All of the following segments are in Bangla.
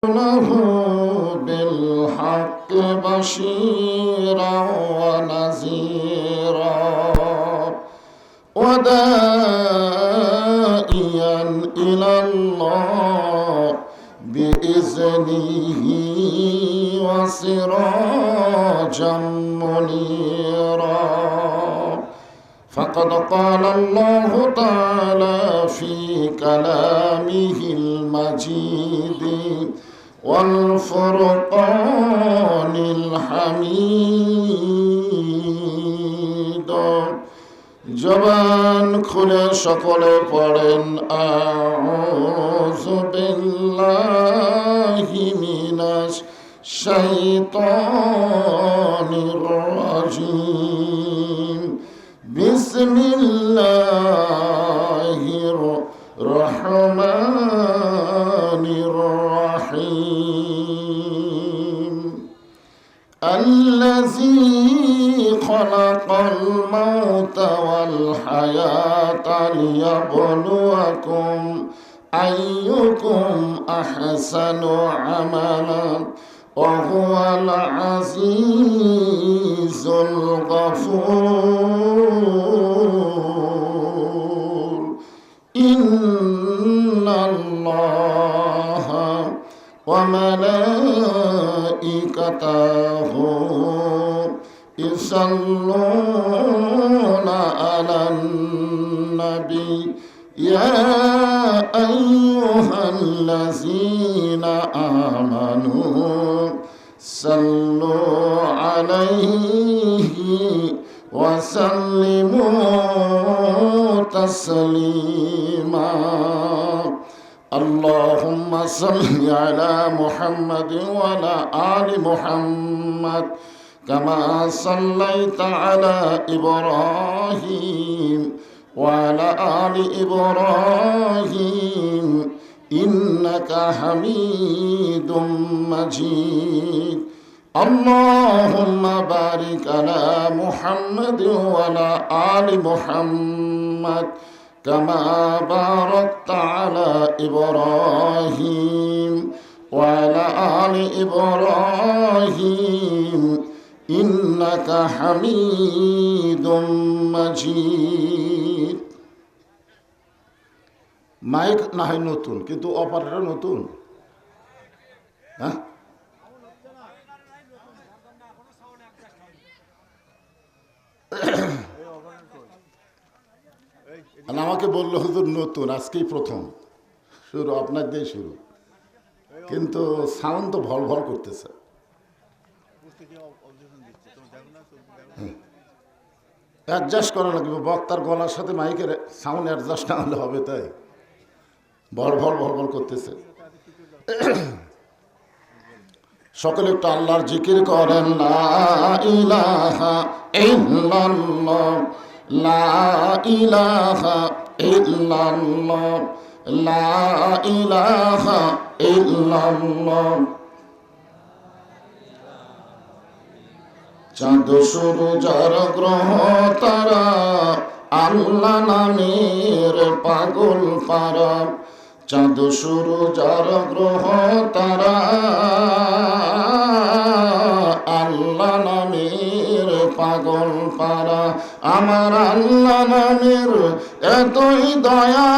له بالحق بشيرا ونذيرا وداعيا إلى الله بإذنه وسراجا منيرا فقد قال الله تعالى في كلامه المجيد والفرقان الحميد জবান খুলে সকলে পড়েন আউযু বিল্লাহি মিনাশ শাইতানির রাজিম বিসমিল্লাহির রহমানির রহিম الذي خلق الموت والحياة ليبلوكم أيكم أحسن عملا وهو العزيز الغفور إن الله وملائكته يصلون على النبي يا أيها الذين آمنوا صلوا عليه وسلموا تسليما اللهم صل على محمد وعلى آل محمد كما صليت على إبراهيم وعلى آل إبراهيم إنك حميد مجيد اللهم بارك على محمد وعلى آل محمد كما باركت على إبراهيم وعلى آل إبراهيم إنك حميد مجيد মাইক না হয় নতুন কিন্তু অপারেটর নতুন হ্যাঁ আমাকে বললো হুজুর নতুন আজকেই প্রথম শুরু আপনার দিয়ে শুরু কিন্তু সাউন্ড তো ভল ভল করতেছে অ্যাডজাস্ট করা লাগবে বক্তার গলার সাথে মাইকের সাউন্ড অ্যাডজাস্ট না হলে হবে তাই ভল ভল ভল ভল করতেছে সকলে একটু আল্লাহর জিকির করেন লা ইলাহা ইল্লাল্লাহ লা ইলাহা ইল্লাল্লাহ লা ইলাহা ইল্লাল্লাহ চাঁদ সূরজ গ্রহ তারা আল্লাহ নামের পাগল পারা চাঁদ সূরজ গ্রহ তারা আল্লাহ নামের পাগল পারা আমার আল্লাহ নামের এতই দয়া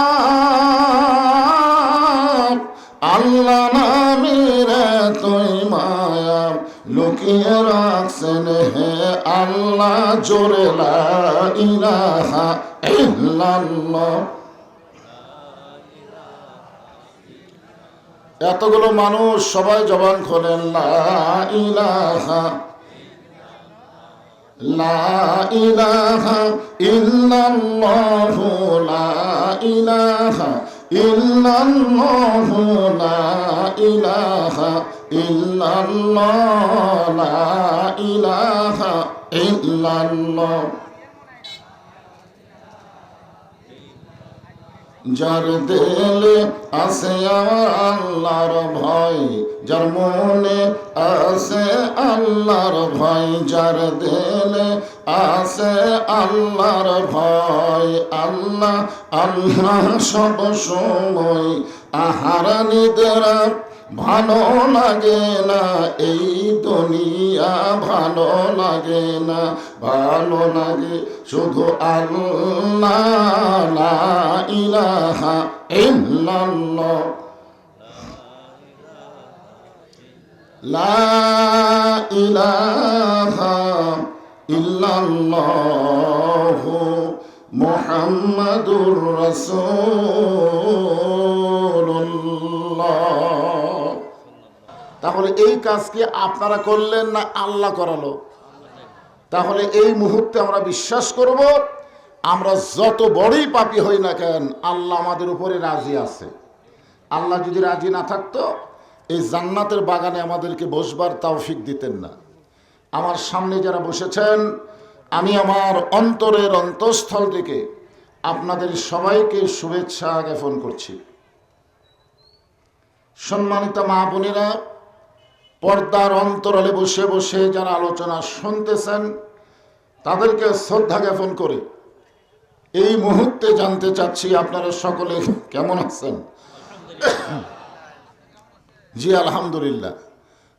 আল্লাহ নামের এতই মায়া লুকিয়ে রাখছেন হে আল্লাহ জোরে লা ইলাহা ইল্লাল্লাহ এতগুলো মানুষ সবাই জবান খোলেন লা ইলাহা লা ইলাহা ইল্লাল্লাহ লা ইলাহা ইল্লাল্লাহ লা ইলাহা ইল্লাল্লাহ লা ইলাহা ইল্লাল্লাহ যার দিলে আছে আমার আল্লাহর ভয় যার মনে আছে আল্লাহর ভয় যার দিলে আছে আল্লাহর ভয় আল্লাহ আল্লাহ সব সময় আহার নিদ্রা ভালো লাগে না এই দুনিয়া, ভালো লাগে না, ভালো লাগে শুধু আল্লাহ, লা ইলাহা ইল্লাল্লাহ, লা ইলাহা ইল্লাল্লাহ মুহাম্মাদুর রাসূলুল্লাহ। তাহলে এই কাজ কি আপনারা করলেন না আল্লাহ করালো? তাহলে এই মুহূর্তে আমরা বিশ্বাস করব, আমরা যত বড়ই পাপী হই না কেন, আল্লাহ আমাদের উপরে রাজি আছে। আল্লাহ যদি রাজি না থাকতো এই জান্নাতের বাগানে আমাদেরকে বসবার তৌফিক দিতেন না। আমার সামনে যারা বসেছেন, আমি আমার অন্তরের অন্তঃস্থল থেকে আপনাদের সবাইকে শুভেচ্ছা জ্ঞাপন করছি। সম্মানিত মা বোনেরা, পর্দার অন্তরালে বসে বসে যারা আলোচনা শুনতেছেন, তাদেরকে শ্রদ্ধা জ্ঞাপন করে এই মুহূর্তে জানতে চাচ্ছি আপনারা সকলে কেমন আছেন? জি আলহামদুলিল্লাহ।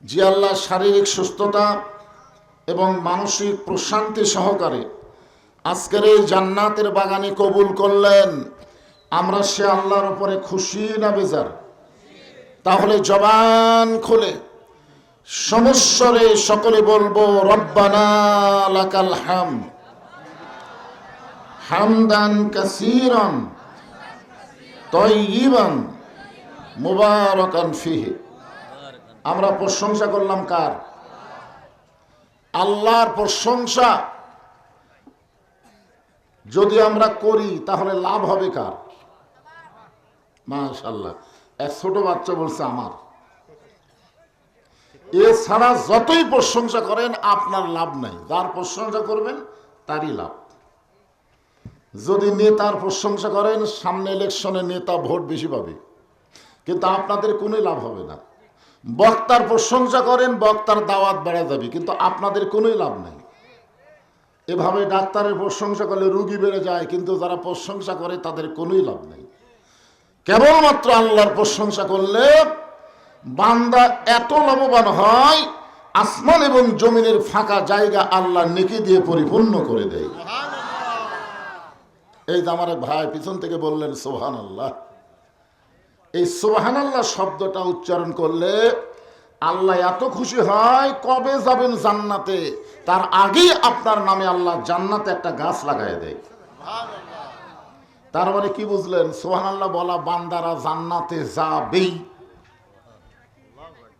জি আল্লাহ শারীরিক সুস্থতা এবং মানসিক প্রশান্তি সহকারে আজকের এই জান্নাতের বাগানে কবুল করলেন। আমরা সে আল্লাহর উপরে খুশি না বেজার? তাহলে জবান খুলে সমস্বরে সকলে বলবো, রব্বানা লাকাল হামদ হামদান কাসীরান তাইয়িবান মুবারাকান ফিহি। আমরা প্রশংসা করলাম কার? আল্লাহর প্রশংসা যদি আমরা করি তাহলে লাভ হবে কার? মাশাআল্লাহ, এক ছোট বাচ্চা বলছে আমার। এছাড়া যতই প্রশংসা করেন আপনার লাভ নাই, যার প্রশংসা করবেন তারই লাভ। যদি নেতার প্রশংসা করেন, সামনে ইলেকশনে নেতা ভোট বেশি পাবে, কিন্তু আপনাদের কোনো লাভ হবে না। বক্তার প্রশংসা করেন, বক্তার দাওয়াত বেড়ে যাবে, কিন্তু আপনাদের কোনোই লাভ নাই। এভাবে ডাক্তারের প্রশংসা করলে রুগী বেড়ে যায়, কিন্তু যারা প্রশংসা করে তাদের কোনোই লাভ নেই। কেবলমাত্র আল্লাহর প্রশংসা করলে বান্দা এত লাভবান হয়, আসমান এবং জমিনের ফাঁকা জায়গা আল্লাহ নেকি দিয়ে পরিপূর্ণ করে দেয়। এই যে আমার এক ভাই পিছন থেকে বললেন সুবহানাল্লাহ। এই সুবহানাল্লাহ শব্দটা উচ্চারণ করলে আল্লাহ এত খুশি হয়, কবে যাবেন জান্নাতে তার আগেই আপনার নামে আল্লাহ জান্নাতে একটা গাছ লাগায় দেয়। তার মানে কি বুঝলেন? সুবহানাল্লাহ বলা বান্দারা জান্নাতে যাবেই।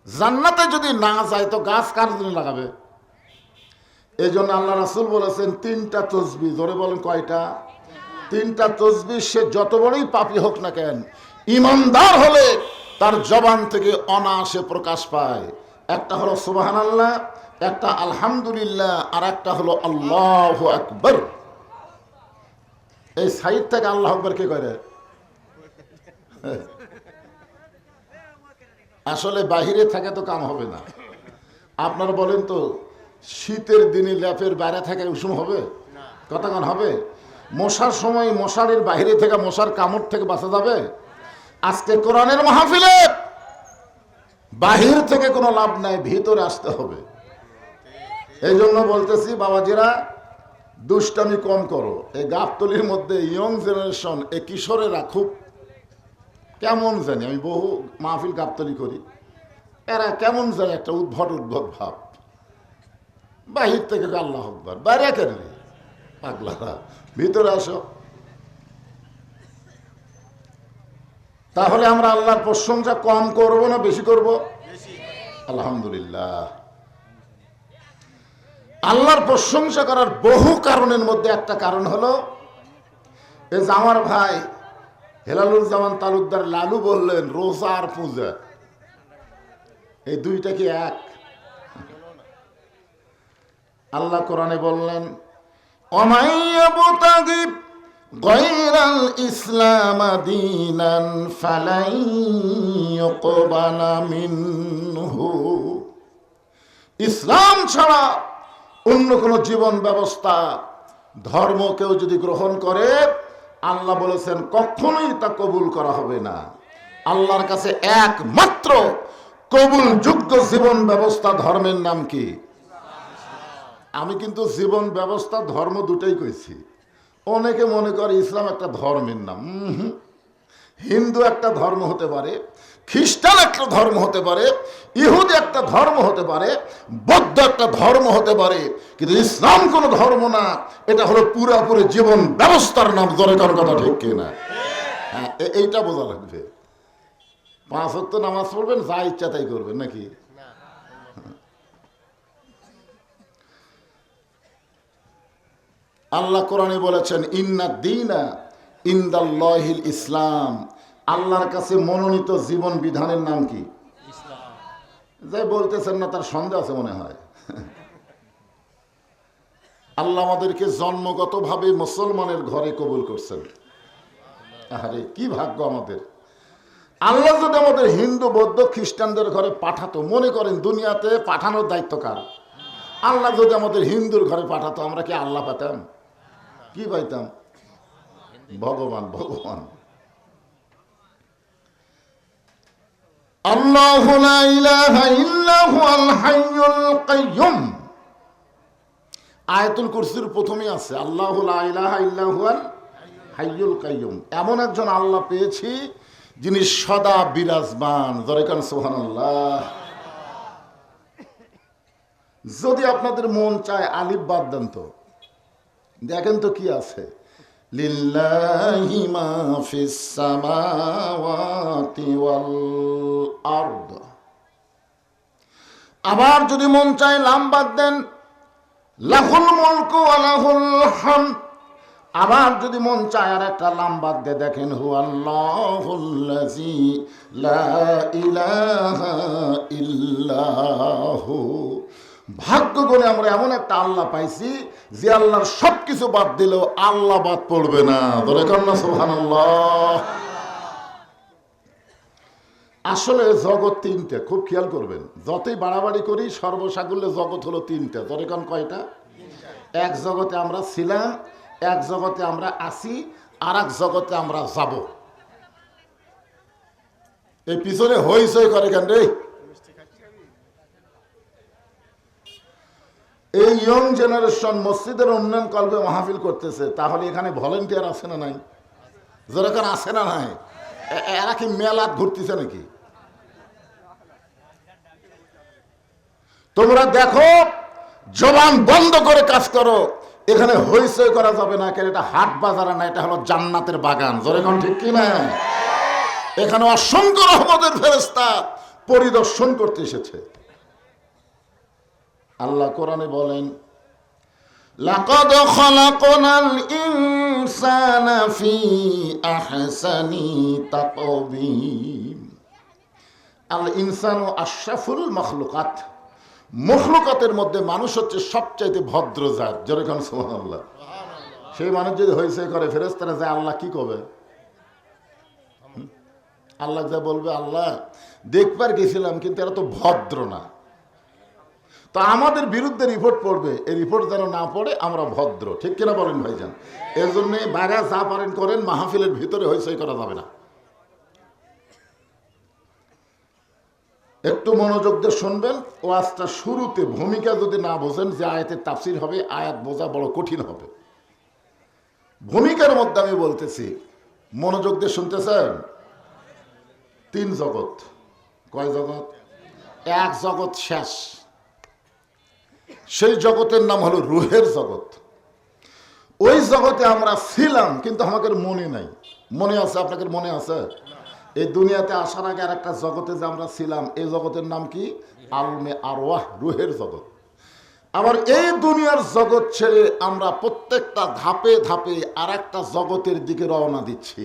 জান্নাতে যদি না যায় তো গাছ কার জন্য লাগাবে? এই জন্য আল্লাহ রাসূল বলেছেন তিনটা তসবিহ। জোরে বলেন কয়টা? তিনটা তসবিহ সে যত বড়ই পাপী হোক না কেন, ইমানদার হলে তার জবান থেকে অনায়াসে প্রকাশ পায়। একটা হলো সুবহানাল্লাহ, একটা আলহামদুলিল্লাহ, আর একটা হলো আল্লাহু আকবার। এই সাইড থেকে আল্লাহু আকবার কে করে? আসলে বাহিরে থাকে তো কাম হবে না। আপনারা বলেন তো, শীতের দিনে ল্যাপের বাইরে থাকে উষুম হবে? কতক্ষণ হবে? মশার সময় মশারির বাইরে থেকে মশার কামড় থেকে বাঁচা যাবে? আজকে কোরআনের মাহফিলে বাহির থেকে কোনো লাভ নাই, ভিতরে আসতে হবে। এই জন্য বলতেছি বাবাজিরা, দুষ্টামি কম করো। এই গাবতলির মধ্যে ইয়ং জেনারেশন, এই কিশোরেরা খুব কেমন জানি, আমি বহু মাহফিল গাবতলি করি, এরা কেমন জানি একটা উদ্ভট উদ্ভট ভাব। বাহির থেকে আল্লাহু আকবার, বাইরে কেন পাগলারা, ভিতরে আসো। তাহলে আমরা আল্লাহর প্রশংসা কম করব না বেশি করব? আলহামদুলিল্লাহ। আল্লাহর প্রশংসা করার বহু কারণের মধ্যে একটা কারণ হলো, এই যে আমার ভাই হেলালুজ্জামান তালুকদার লালু বললেন রোজা আর পূজা এই দুইটা কি এক? আল্লাহ কোরআনে বললেন, অমাইয়াবতাগি গায়রাল ইসলাম দীনান ফালাই ইউকবালা মিনহু। ইসলাম ছাড়া অন্য কোন জীবন ব্যবস্থা ধর্ম কেউ যদি গ্রহণ করে, আল্লাহ বলেছেন কখনোই তা কবুল করা হবে না। আল্লাহর কাছে একমাত্র কবুলযোগ্য জীবন ব্যবস্থা ধর্মের নাম কি? আমি কিন্তু জীবন ব্যবস্থা ধর্ম দুটাই কইছি। অনেকে মনে করে ইসলাম একটা ধর্মের নাম। হিন্দু একটা ধর্ম হতে পারে, খ্রিস্টান একটা ধর্ম হতে পারে, ইহুদি একটা ধর্ম হতে পারে, বৌদ্ধ একটা ধর্ম হতে পারে, কিন্তু ইসলাম কোনো ধর্ম না। এটা হলো পুরোপুরি জীবন ব্যবস্থার নাম। জোরে কার কথা ঠিক কিনা? হ্যাঁ, এইটা বোঝা লাগবে। 5 ওয়াক্ত নামাজ পড়বেন, যা ইচ্ছা তাই করবেন নাকি? আল্লাহ কোরআনে বলেছেন ইন্না দীনা ইনদাল্লাহিল ইসলাম। আল্লাহর কাছে মনোনীত জীবন বিধানের নাম কি? যাই বলতেছেন না তার সন্দেহ আছে মনে হয়। আল্লাহ আমাদেরকে জন্মগতভাবে মুসলমানের ঘরে কবুল করছেন। আরে কি ভাগ্য আমাদের! আল্লাহ যদি আমাদের হিন্দু বৌদ্ধ খ্রিস্টানদের ঘরে পাঠাতো, মনে করেন দুনিয়াতে পাঠানোর দায়িত্ব কার? আল্লাহ যদি আমাদের হিন্দুর ঘরে পাঠাতো, আমরা কি আল্লাহ পেতাম? কি পাইতাম? ভগবান। ভগবান আল্লাহু লা ইলাহা ইল্লা হুয়াল হাইয়ুল কাইয়্যুম। আয়াতুল কুরসির প্রথমেই আছে আল্লাহু লা ইলাহা ইল্লা হুয়াল হাইয়ুল কাইয়্যুম। এমন একজন আল্লাহ পেয়েছি যিনি সদা বিরাজমান। জোরে কান সুবহানাল্লাহ। যদি আপনাদের মন চায় আলিফ বাদ দেন তো, দেখেন তো কি আছে। লিল্লাহি মা ফিস সামাওয়াতি ওয়াল আরদ। আবার যদি মন চায় লাম বাদ দেন, লাহুল মুলকু ওয়া লাহুল হামদ। আবার যদি মন চায় আর একটা লাম বাদ দিয়ে দেখেন হুয়াল্লাহুল্লাযী লা ইলাহা ইল্লাহু। ভাগ্য গুণে আমরা এমন একটা আল্লাহ পাইছি যে আল্লাহর সবকিছু বাদ দিলেও আল্লাহ বাদ পড়বে না। বলে কন্যা সুবহানাল্লাহ। আসলে জগৎ তিনটে, খুব খেয়াল করবেন। যতই বাড়াবাড়ি করি সর্বসাকুল্যে জগৎ হলো তিনটে। ধরে কোন কয়টা? এক জগতে আমরা ছিলাম, এক জগতে আমরা আছি, আর এক জগতে আমরা যাব। এই পিছনে হইচই করে কেন রে? এই ইয়ং জেনারেশন মসজিদের উন্নয়ন কল্পে মাহফিল করতেছে, তাহলে এখানে ভলেন্টিয়ার আছে না নাই? যেরকম আছে না নাই? এরা কি মেলাত ঘুরতেছে নাকি? তোমরা দেখো, জবান বন্ধ করে কাজ করো। এখানে হইচই করা যাবে না, কেন এটা হাট বাজার না, এটা হলো জান্নাতের বাগান। জোরে কোন ঠিক কি না? এখানে অসংখ্য রহমতের ফেরেশতা পরিদর্শন করতে এসেছে। আল্লাহ কোরআনে বলেন লাকাদ খালাকনাল ইনসানা ফি আহসানি তাকওয়িম। আল ইনসানু আশরাফুল মাখলুকাত। মখলুকাতের মধ্যে মানুষ হচ্ছে সবচাইতে ভদ্র জাত। যেরকম সুবহানাল্লাহ। সেই মানুষ যদি হইচই করে, ফেরেশতারা যায় আল্লাহ কি করবে? আল্লাহ যা বলবে, আল্লাহ দেখবার গেছিলাম কিন্তু এরা তো ভদ্র না। তো আমাদের বিরুদ্ধে রিপোর্ট পড়বে, এই রিপোর্ট যেন না পড়ে আমরা ভদ্র। ঠিক কিনা বলেন ভাইজান? এর জন্যে বাইরে যা পারেন করেন, মাহফিলের ভিতরে হইচই করা যাবে না। একটু মনোযোগ দিয়ে শুনবেন। ওয়াজটা শুরুতে ভূমিকা যদি না বোঝেন, যে আয়াতের তাফসীর হবে, আয়াত বোঝা বড় কঠিন হবে। ভূমিকার মধ্যে আমি বলতেছি, মনোযোগ দিয়ে শুনতেছেন। 3 জগৎ। কয় জগৎ? এক জগৎ শেষ, সেই জগতের নাম হলো রুহের জগৎ। ওই জগতে আমরা ছিলাম কিন্তু আমাদের মনে নাই। মনে আছে? আপনাদের মনে আছে? এই দুনিয়াতে আসার আগে আর একটা জগতে যে আমরা ছিলাম, এই জগতের নাম কি? আলমে আরওয়াহ, রুহের জগৎ। আবার এই দুনিয়ার জগৎ ছেড়ে আমরা প্রত্যেকটা ধাপে ধাপে আর একটা জগতের দিকে রওনা দিচ্ছি।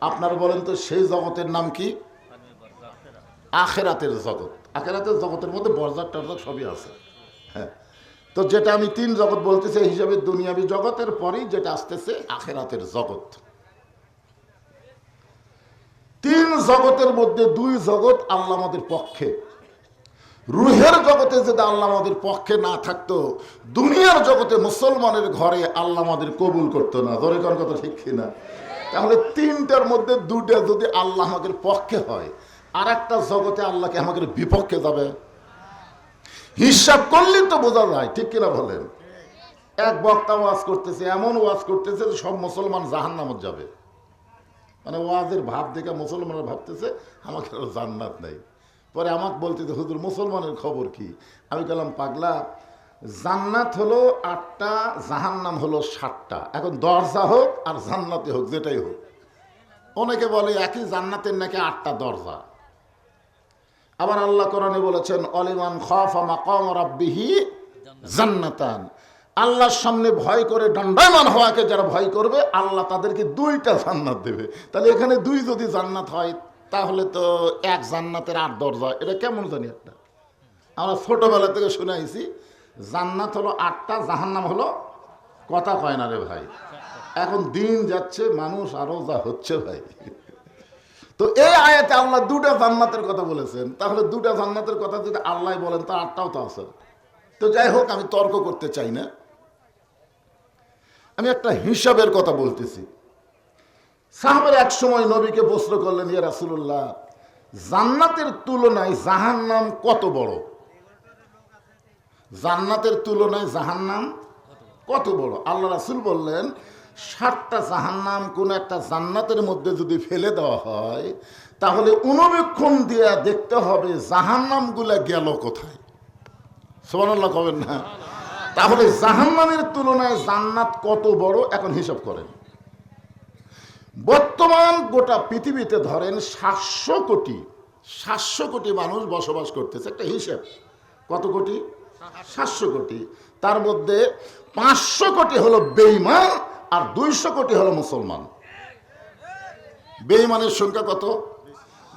আপনারা বলেন তো সেই জগতের নাম কি? আখেরাতের জগৎ। আখেরাতের জগতের মধ্যে বরজাত টরজাত সবই আছে। হ্যাঁ, তো যেটা আমি 3 জগৎ বলতেছি এই হিসাবে দুনিয়াবি জগতের পরেই যেটা আসতেছে আখেরাতের জগৎ। 3 জগতের মধ্যে 2 জগৎ আল্লাহ আমাদের পক্ষে। রুহের জগতে যদি আল্লাহ আমাদের পক্ষে না থাকতো, দুনিয়ার জগতে মুসলমানের ঘরে আল্লাহ আমাদের কবুল করতো না। ধরে কোন কথা ঠিক কিনা? তাহলে 3টার মধ্যে 2টা যদি আল্লাহ আমাদের পক্ষে হয়, আর একটা জগতে আল্লাহকে আমাদের বিপক্ষে যাবে? হিসাব করলেই তো বোঝা যায়, ঠিক কিনা বলেন? এক বক্তা ওয়াজ করতেছে, এমন ওয়াজ করতেছে যে সব মুসলমান জাহান্নামে যাবে। মানে ওয়াজের ভাব দেখে মুসলমানরা ভাবতেছে আমাকে জান্নাত নেই। পরে আমাকে বলতেছে, হুজুর মুসলমানের খবর কি? আমি বললাম, পাগলা, জান্নাত হলো 8টা, জাহান্নাম হলো 7টা। এখন দরজা হোক আর জান্নাতে হোক, যেটাই হোক, অনেকে বলে একই জান্নাতের নাকি 8টা দরজা। আবার আল্লাহ কোরআনে বলেছেন, অলিমান খাফা মাকাম রাব্বিহি জান্নাতান। আল্লাহর সামনে ভয় করে দণ্ডায়মান হওয়াকে যারা ভয় করবে, আল্লাহ তাদেরকে 2টা জান্নাত দেবে। তাহলে এখানে 2 যদি জান্নাত হয়, তাহলে তো এক জান্নাতের 8 দরজা। এটা কেমন জানি একটা, আমরা ছোটবেলা থেকে শুনে আইছি, জান্নাত হলো 8টা, জাহান্নাম হলো, কথা কয় না রে ভাই। এখন দিন যাচ্ছে, মানুষ আরো যা হচ্ছে ভাই। তো এই আয়াতে আল্লাহ 2টা জান্নাতের কথা বলেছেন, তাহলে 2টা জান্নাতের কথা যদি আল্লাহ বলেন, তা 8টাও তো আছে। তো যাই হোক, আমি তর্ক করতে চাই না, আমি একটা হিসাবের কথা বলতেছি। সাহাবারা এক সময় নবীকে প্রশ্ন করলেন, ইয়া রাসূলুল্লাহ, জান্নাতের তুলনায় জাহান্নাম কত বড়? জান্নাতের তুলনায় জাহান্নাম কত বড়? আল্লাহ রাসূল বললেন, 7টা জাহান্নাম কোন একটা জান্নাতের মধ্যে যদি ফেলে দেওয়া হয়, তাহলে অনুবীক্ষণ দিয়ে দেখতে হবে জাহান্নামগুলা গেল কোথায়। সুবহানাল্লাহ কবেন না? তাহলে জাহান্নামের তুলনায় জান্নাত কত বড়, এখন হিসাব করেন। বর্তমান গোটা পৃথিবীতে ধরেন 700 কোটি মানুষ বসবাস করতেছে, একটা হিসাব। কত কোটি? 700 কোটি। তার মধ্যে 500 কোটি হলো বেঈমান আর 200 কোটি হলো মুসলমান। বেঈমানের সংখ্যা কত?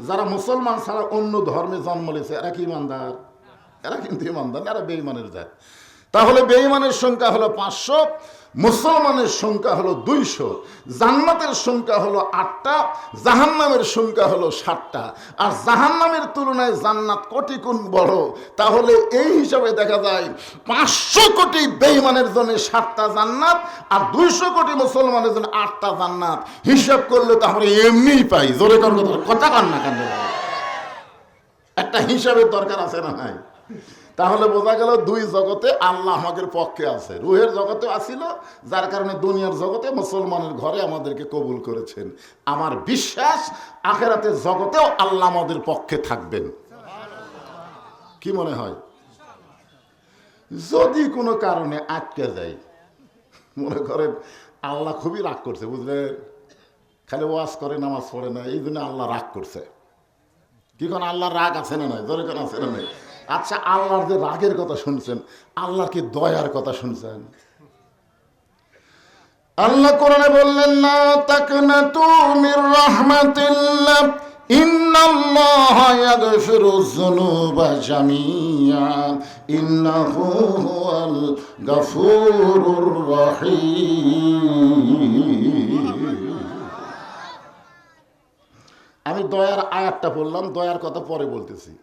যারা মুসলমান ছাড়া অন্য ধর্মে জন্ম নিয়েছে, এরা কি ইমানদার? এরা কিন্তু ইমানদার, এরা বেঈমানের জাত। তাহলে বেঈমানের সংখ্যা হলো 500, মুসলমানের সংখ্যা হলো 200, জান্নাতের সংখ্যা হলো 8টা, জাহান্নামের সংখ্যা হলো 7টা। আর জাহান্নামের তুলনায় জান্নাত কোটি গুণ বড়। তাহলে এই হিসাবে দেখা যায় 500 কোটি বেঈমানের জন্য 7টা জান্নাত, আর 200 কোটি মুসলমানের জন্য 8টা জান্নাত। হিসাব করলে তাহলে এমনিই পাই। জোরে কথা কান না কেন? একটা হিসাবের দরকার আছে না নাই? তাহলে বোঝা গেল 2 জগতে আল্লাহ আমাদের পক্ষে আছে। রুহের জগতে আসিল, যার কারণে দুনিয়ার জগতে মুসলমানের ঘরে আমাদেরকে কবুল করেছেন। আমার বিশ্বাস আখিরাতের জগতেও আল্লাহ আমাদের পক্ষে থাকবেন। কি মনে হয়? যদি কোনো কারণে আটকে যায়, মনে করেন আল্লাহ খুবই রাগ করছে, বুঝলেন, খালি ওয়াজ করে নামাজ পড়ে না, এই জন্য আল্লাহ রাগ করছে। কি কোন আল্লাহর রাগ আছে না নাই? জোরে কোন আছে না নাই? আচ্ছা, আল্লাহর যে রাগের কথা শুনছেন, আল্লাহর কি দয়ার কথা শুনছেন? আল্লাহ কোরআনে বললেন, না তাকনাতু মির রাহমাতিল্লাহ ইন্নাল্লাহা ইয়াগফিরুয যুনুবা জামিআন ইন্নাহু হুয়াল গাফুরুর রহিম। আমি দয়ার আয়াতটা বললাম, দয়ার কথা পরে বলতেছি।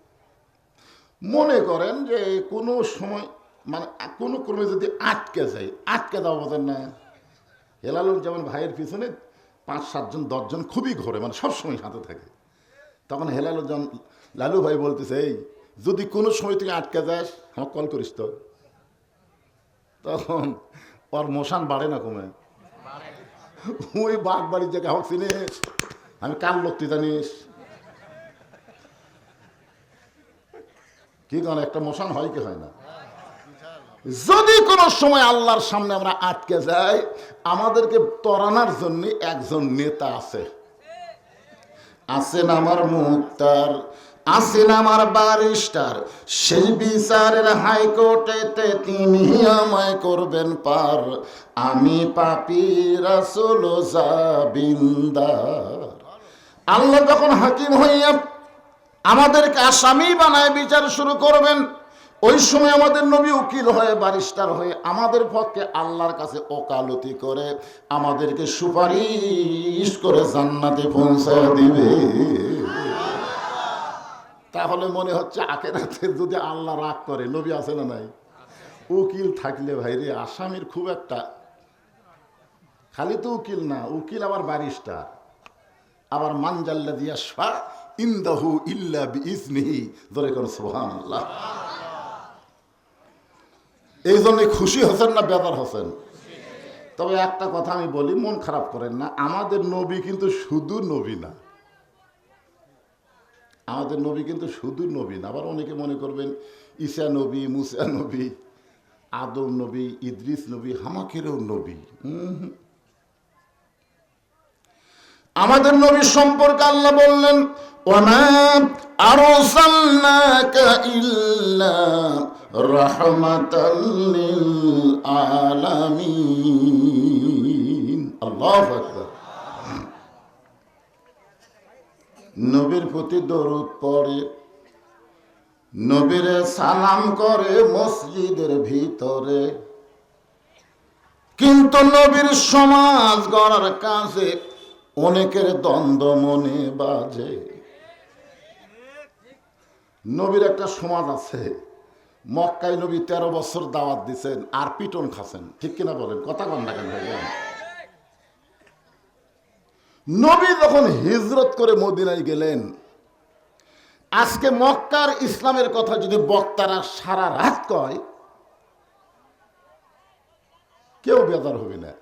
মনে করেন যে কোনো সময়, মানে কোনো ক্রমে যদি আটকে যায়, আটকে যাওয়া বোঝেন না, হেলালুর যেমন ভাইয়ের পিছনে 5-7 জন 10 জন খুবই ঘোরে, মানে সবসময় সাথে থাকে। তখন হেলালুর যখন লালু ভাই বলতেছে, এই যদি কোনো সময় তুই আটকে যাস, আমাকে কল করিস তো। তখন ওর মশান বাড়ে না কমে? ওই বাঘ বাড়ির জায়গায় হোক, চিনিস আমি কার লোক তুই জানিস? কি কারণ একটা মশান হয় কি হয় না? যদি কোনো সময় আল্লাহর সামনে আমরা আটকে যাই, আমাদেরকে তরানোর জন্য একজন নেতা আছে। আছেন আমার মুক্তার, আছেন আমার ব্যারিস্টার, সেই বিচারের হাইকোর্টেতে তিনি আমায় করবেন পার। আমি পাপী রাসূল জাবিন্দার। আল্লাহ যখন হাকিম হইয়া আমাদেরকে আসামি বানায় বিচার শুরু করবেন, ওই সময় আমাদের নবী উকিল হয়ে, ব্যারিস্টার হয়ে আমাদের পক্ষে আল্লাহর কাছে ওকালতি করে আমাদেরকে সুপারিশ করে জান্নাতে পৌঁছায় দিবে। তাহলে মনে হচ্ছে আখিরাতে যদি আল্লাহ রাগ করে, নবী আছে না নাই? উকিল থাকলে ভাইরে আসামির খুব একটা, খালি তো উকিল না, উকিল আবার ব্যারিস্টার, আবার মানজাল্লা দিয়া ইনদাহু ইল্লা বিইজনিহি, জোরে কোন সুবহানাল্লাহ। এই জন্য খুশি হচ্ছেন না বেজার হচ্ছেন? তবে একটা কথা আমি বলি, মন খারাপ করেন না, আমাদের নবী কিন্তু শুধু নবী না। আমাদের নবী কিন্তু শুধু নবী না। আবার অনেকে মনে করবেন ঈসা নবী, মুসা নবী, আদম নবী, ইদ্রিস নবী, হামাকেরও নবী। আমাদের নবী সম্পর্কে আল্লাহ বললেন, ওয়ামা আরসালনাকা ইল্লা রাহমাতাল লিল আলামিন। আল্লাহু আকবার। নবীর প্রতি দরুদ পড়ে, নবীরে সালাম করে মসজিদের ভিতরে, কিন্তু নবীর সমাজ গড়ার কাজে অনেকের দ্বন্দ্ব মনে বাজে। নবীর একটা সমাজ আছে, মক্কায় নবী 13 বছর দাওয়াত দিচ্ছেন আর পিটন খাচ্ছেন, ঠিক কিনা বলেন? কথা কন না কেন ভাই? নবী যখন হিজরত করে মদিনায় গেলেন, আজকে মক্কার ইসলামের কথা যদি বক্তারা সারা রাত কয়, কেউ বেজার হবে না।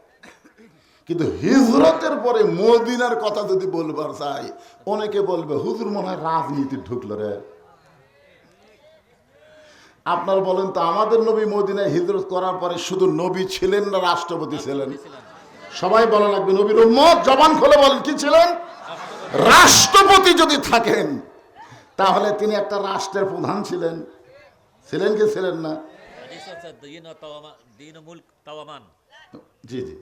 কিন্তু হিজরতের পরে মদিনার কথা যদি বলবার চাই, অনেকে বলবে হুজুর মনে হয় রাজনীতি ঢুকলো রে। আপনারা বলেন তো, আমাদের নবী মদিনায় হিজরত করার পরে শুধু নবী ছিলেন না রাষ্ট্রপতি ছিলেন? সবাই বলা লাগবে নবীর উম্মত, জবান খুলে বলেন কি ছিলেন? রাষ্ট্রপতি যদি থাকেন তাহলে তিনি একটা রাষ্ট্রের প্রধান ছিলেন। ছিলেন কি ছিলেন না? জি জি।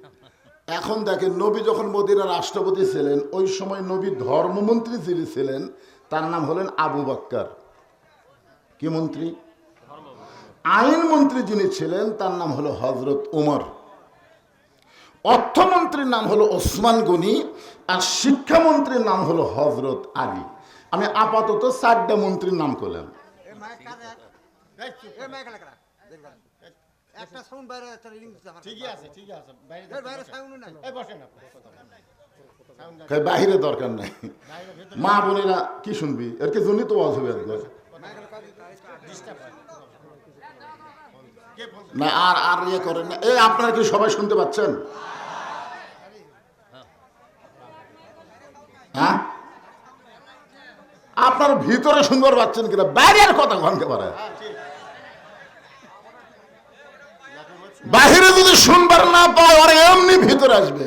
এখন দেখেন, নবী যখন মদিনার রাষ্ট্রপতি ছিলেন, ওই সময় নবী ধর্মমন্ত্রী যিনি ছিলেন তার নাম হলেন আবু বকর। কি মন্ত্রী? আইন মন্ত্রী যিনি ছিলেন তার নাম হলো হযরত উমর। অর্থমন্ত্রীর নাম হলো ওসমান গনি, আর শিক্ষামন্ত্রীর নাম হলো হযরত আলী। আমি আপাতত 4টা মন্ত্রীর নাম করলাম। বাহিরে দরকার নাই, মা বোনেরা কি শুনবি? এর কি জন্যই তো হবে না। আর ইয়ে করেন না। এই আপনারা কি সবাই শুনতে পাচ্ছেন? হ্যাঁ, আপনার ভিতরে শুনবার পাচ্ছেন কিনা? বাইরের কথা ভাঙতে পারে। বাহিরে যদি শুনবার না পায়, আর এমনি ভিতরে আসবে।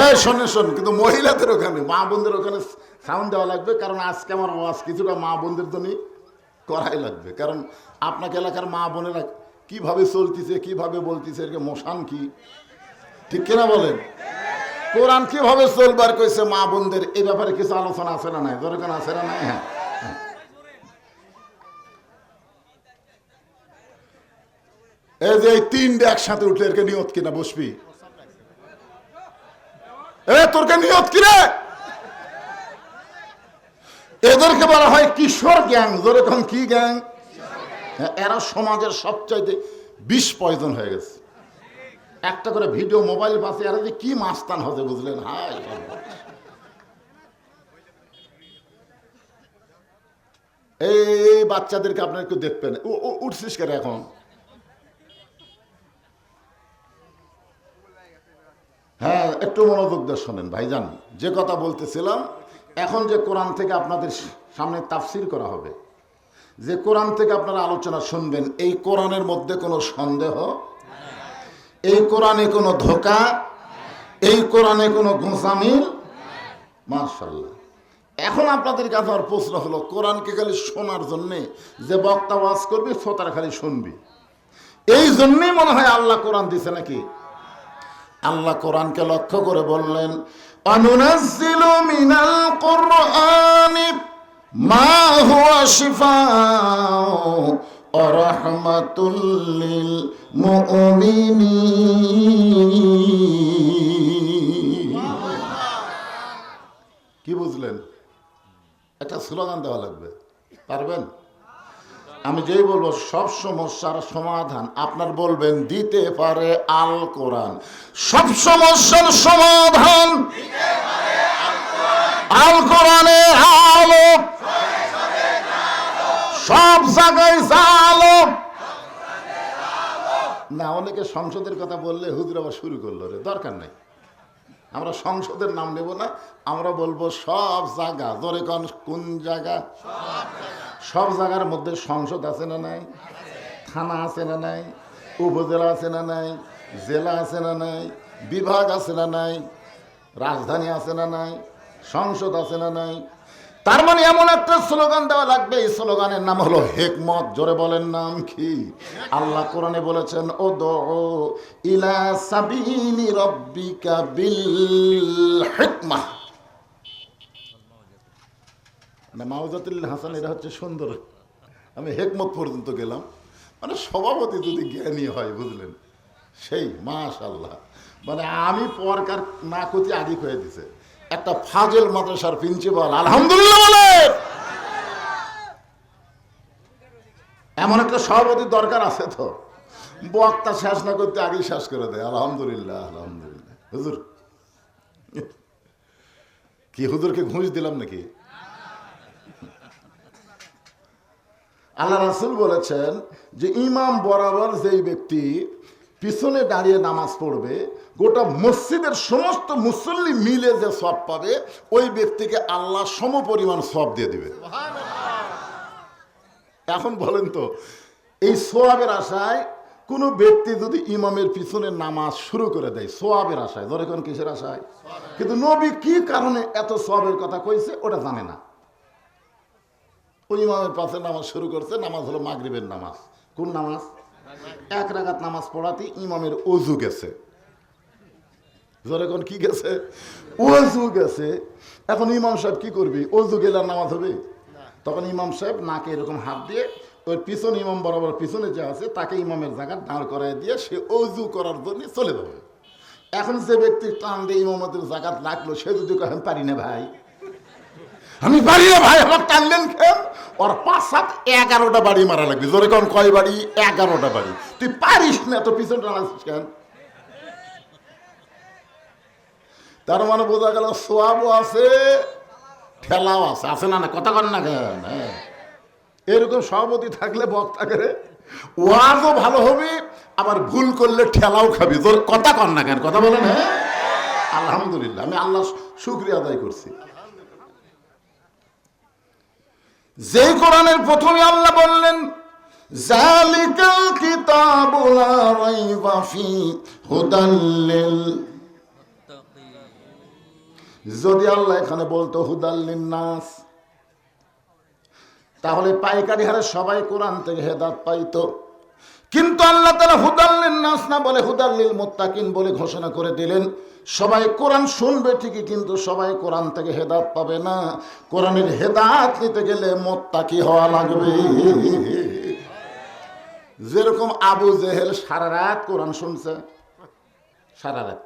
এই শোন, কিন্তু মহিলাদের ওখানে, মা বোনদের ওখানে সাউন্ড দেওয়া লাগবে, কারণ আজকে আমার ওয়াজ কিছুটা মা বোনদের জন্য করাই লাগবে। কারণ আপনাকে এলাকার মা বোনেরা কিভাবে চলতেছে, কিভাবে বলতেছে, এর মোশান কি, ঠিক কিনা বলেন? কোরআন কিভাবে চলবার কইছে মা বোনদের, এই ব্যাপারে কিছু আলোচনা আছে না নাই? দরকার আছে না নাই? হ্যাঁ, এই যে এই 3টে একসাথে উঠলে এরকে নিয়ত কিনা? বসবি? তোরকে নিয়ত কিরে? এদেরকে বলা হয় কিশোর গ্যাং। যেরকম কি গ্যাং? এরা সমাজের সবচাইতে বিষ পয়জন হয়ে গেছে। একটা করে ভিডিও মোবাইল পাশে, এরা যে কি মাস্তান হতে, বুঝলেন? হাই, এই বাচ্চাদেরকে আপনার একটু দেখবেন। উঠছিস কেন এখন? হ্যাঁ, একটু মনোযোগ দিয়ে শোনেন ভাইজান। যে কথা বলতেছিলাম, এখন যে কোরআন থেকে আপনাদের সামনে তাফসির করা হবে, যে কোরআন থেকে আপনারা আলোচনা শুনবেন, এই কোরআনের মধ্যে কোনো সন্দেহ, এই কোরআনে কোনো ধোঁকা, এই কোরআনে কোনো গোঁসামিল। মাশাআল্লাহ। এখন আপনাদের কাছে আমার প্রশ্ন হলো, কোরআনকে খালি শোনার জন্যে যে বক্তা ওয়াজ করবি, শ্রোতারা খালি শুনবি, এই জন্যই মনে হয় আল্লাহ কোরআন দিছে নাকি? আল্লাহ কোরআনকে লক্ষ্য করে বললেন, অনুনাজ্জিলু মিনাল কুরআনি মা হুয়া শিফাউ ওয়া রাহমাতুল লিল মুমিনিন। কি বুঝলেন? একটা স্লোগান দেওয়া লাগবে, পারবেন? আমি যেই বলবো সব সমস্যার সমাধান আপনার বলবেন দিতে পারে আল কোরআন। সব সমস্যার সমাধান দিতে পারে আল কোরআন। আল কোরআনের আলো সব জায়গায় আলো না। অনেকে সংসদের কথা বললে হুজুর আবার শুরু করলো, রে দরকার নাই, আমরা সংসদের নাম নেব না, আমরা বলবো সব জায়গা। ধরে কোন জায়গা? সব জায়গার মধ্যে সংসদ আছে না নাই, থানা আছে না নাই, উপজেলা আছে না নাই, জেলা আছে না নাই, বিভাগ আছে না নাই, রাজধানী আছে না নাই, সংসদ আছে না নাই। তার মানে এমন একটা স্লোগান দেওয়া লাগবে, এই স্লোগানের নাম হলো হিকমত। জোরে বলেন, নাম কি? আল্লাহ কোরআনে বলেছেন, উদউ ইলা সাবিলি রাব্বিকা বিল হিকমাহ। না, মাউজাতুল হাসান এটা হচ্ছে সুন্দর। আমি হিকমত পর্যন্ত গেলাম, মানে সভাপতি যদি জ্ঞানী হয়, বুঝলেন, সেই মাশাআল্লাহ। মানে আমি পরকার না কতি আদি হয়ে দিছে একটা ফাজল মাদ্রাসার প্রিন্সিপাল, আলহামদুলিল্লাহ বলে। এমন একটা সভাপতির দরকার আছে তো, বক্তা শেষ না করতে আগেই শেষ করে দেয়। আলহামদুলিল্লাহ, আলহামদুলিল্লাহ। হুজুর কি, হুজুরকে ঘুষ দিলাম নাকি? আল্লাহ রাসূল বলেছেন যে ইমাম বরাবর যেই ব্যক্তি পিছনে দাঁড়িয়ে নামাজ পড়বে, গোটা মসজিদের সমস্ত মুসল্লি মিলে যে সওয়াব পাবে, ওই ব্যক্তিকে আল্লাহ সমপরিমাণ সওয়াব দিয়ে দিবে। এখন বলেন তো, এই সওয়াবের আশায় কোনো ব্যক্তি যদি ইমামের পিছনে নামাজ শুরু করে দেয় সওয়াবের আশায়, ধরে কোন কিসের আশায়? কিন্তু নবী কি কারণে এত সওয়াবের কথা কইছে ওটা জানে না। ওই ইমামের পাশে নামাজ শুরু করছে, নামাজ হলো মাগরিবের নামাজ। কোন নামাজ? এক রাকাত নামাজ পড়াতে ইমামের ওযু গেছে। যখন কি গেছে? ওযু গেছে। এখন ইমাম সাহেব কি করবি? ওযু গেলে নামাজ হবে? তখন ইমাম সাহেব নাকে এরকম হাত দিয়ে ওই পিছনে, ইমাম বরাবর পিছনে যে আছে তাকে ইমামের জায়গা দাঁড় করাই দিয়ে সে ওযু করার জন্য চলে যাবে। এখন যে ব্যক্তি টান দিয়ে ইমামতের জায়গা লাগলো, সে যদি কয় আমি পারি না ভাই, আমি পারি না ভাই, আমার টানলেন কেন? ওর ৫-৭-১১টা বাড়ি মারা লাগবে। জোরে কোন কয় বাড়ি? ১১টা বাড়ি। তুই পারিস না, তো পিছন টানাছিস কেন? তার মানে বোঝা গেল সোয়াবও আছে, ঠেলাও আছে। আছে না? না কথা কর না কেন? এরকম সভাপতি থাকলে বক্তা করে ওয়াজও ভালো হবে, আবার ভুল করলে ঠেলাও খাবি। তোর কথা কর না কেন? কথা বলেন। হ্যাঁ, আলহামদুলিল্লাহ, আমি আল্লাহ শুকরিয়া আদায় করছি। যে কোরআনের প্রথমে আল্লাহ বললেন যালিকাল কিতাবু লা রাইবা ফি হুদাল লিল, যদি আল্লাহ এখানে বলতো হুদাল লিন নাস, তাহলে পাইকারি হারে সবাই কোরআন থেকে হেদায়েত পাইতো। কিন্তু আল্লাহ তাআলা হুদাল লিন নাস না বলে হুদাল লিল মুত্তাকিন বলে ঘোষণা করে দিলেন। সবাই কোরআন শুনবে ঠিকই, কিন্তু সবাই কোরআন থেকে হেদায়েত পাবে না। কোরআনের হেদায়েত নিতে গেলে মুত্তাকি হওয়া লাগবে। যেরকম আবু জেহেল সারা রাত কোরআন শুনছে, সারা রাত।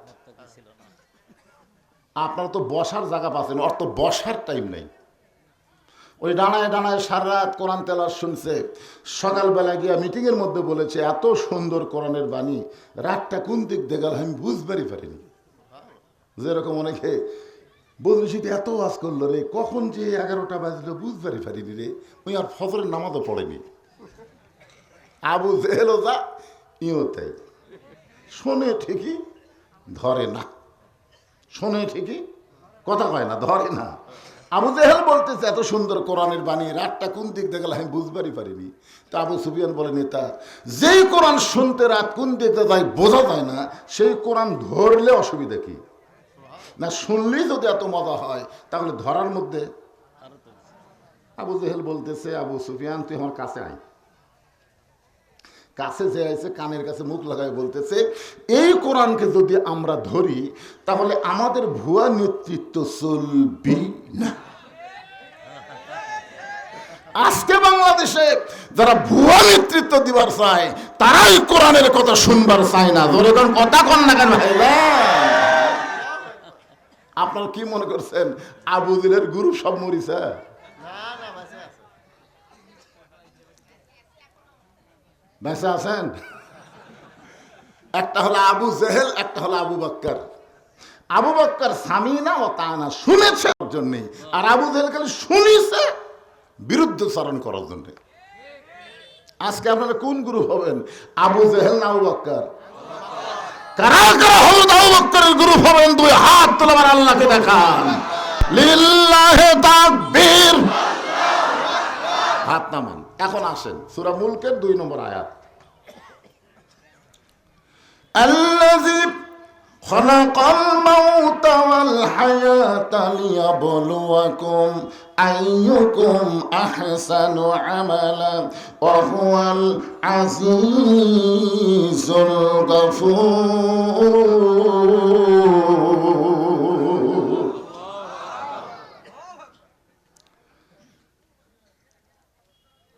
আপনারা তো বসার জায়গা পাচ্ছেন, ওর তো বসার টাইম নেই। ওই ডানায় ডানায় সারা রাত কোরআন তেলাওয়াত শুনছে। সকালবেলা গিয়া মিটিংয়ের মধ্যে বলেছে এত সুন্দর কোরআনের বাণী, রাতটা কোন দিক দিয়ে গেল আমি বুঝবারই পারিনি। যেরকম অনেকে বলছি এত ওয়াজ করলো রে, কখন যে 11টা বাজলো বুঝবারই পারিনি রে, ওই আর ফজরের নামাজও পড়েনি। আবু জেহেলও যা, ইও তাই। শোনে ঠিকই, ধরে না। শোনে ঠিকই, কথা কয় না, ধরে না। আবু জেহেল বলতেছে এত সুন্দর কোরআনের বাণী, রাতটা কোন দিক দিয়ে গেল আমি বুঝবারই পারিনি। তা আবু সুফিয়ান বলে, নেতা যেই কোরআন শুনতে রাত কোন দিকে যায় বোঝা যায় না, সেই কোরআন ধরলে অসুবিধা কি? না শুনলেই যদি এত মজা হয়, তাহলে ধরার মধ্যে। আবু জেহেল বলতেছে, আবু সুফিয়ান তুই আমার কাছে আয়। কাছে যে আছে, কানের কাছে মুখ লাগায় বলতেছে, এই কোরআনকে যদি আমরা ধরি তাহলে আমাদের ভুয়া নেতৃত্ব চলবি না। আজকে বাংলাদেশে যারা ভুয়া নেতৃত্ব দিবার চায় তারাই কোরআনের কথা শুনবার চায় না। ধরে কোন কথা কন না কেন ভাইরা? আপনারা কি মনে করছেন আবু জেহেলের গুরু সব মরিছে? বেঁচে আছেন? একটা হলো আবু জেহেল, একটা হলো আবু বকর। আবু বকর সামিনা ও তানা, শুনেছে জন্য, আর আবু জেহেল খালি শুনিছে বিরুদ্ধচারণ করার জন্য। আজকে আপনারা কোন গ্রুপ হবেন, আবু জেহেল না আবু বকর? কারা কারা হযরত আবু বকরের গ্রুপ হবেন? দুই হাত তোলাবার আল্লাহকে দেখান। লিল্লাহি তাকবীর, হাত নামান। এখন আসেন সূরা মুলকের 2 নম্বর আয়াত। আল্লাযী খালাকাল মাউতা ওয়াল হায়াতা লিয়াবলুয়াকুম আইয়ুকুম আহসানু আমালা ওয়া হুয়াল আজিজুল গফুর।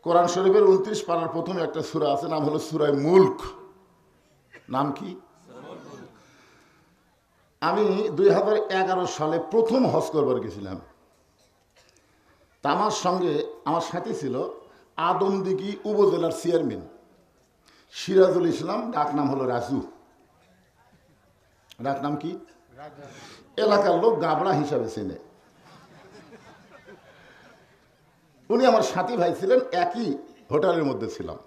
কোরআন শরীফের 29 পারার প্রথমে একটা সূরা আছে, নাম হলো সূরা মুলক। নাম কি? আমি 2011 সালে প্রথম হজ করবার গেছিলাম। তা আমার সঙ্গে আমার সাথী ছিল আদমদিঘি উপজেলার চেয়ারম্যান সিরাজুল ইসলাম, ডাক নাম হলো রাজু। ডাক নাম কি? এলাকার লোক গাবড়া হিসাবে চেনে। উনি আমার সাথী ভাই ছিলেন, একই হোটেলের মধ্যে ছিলাম।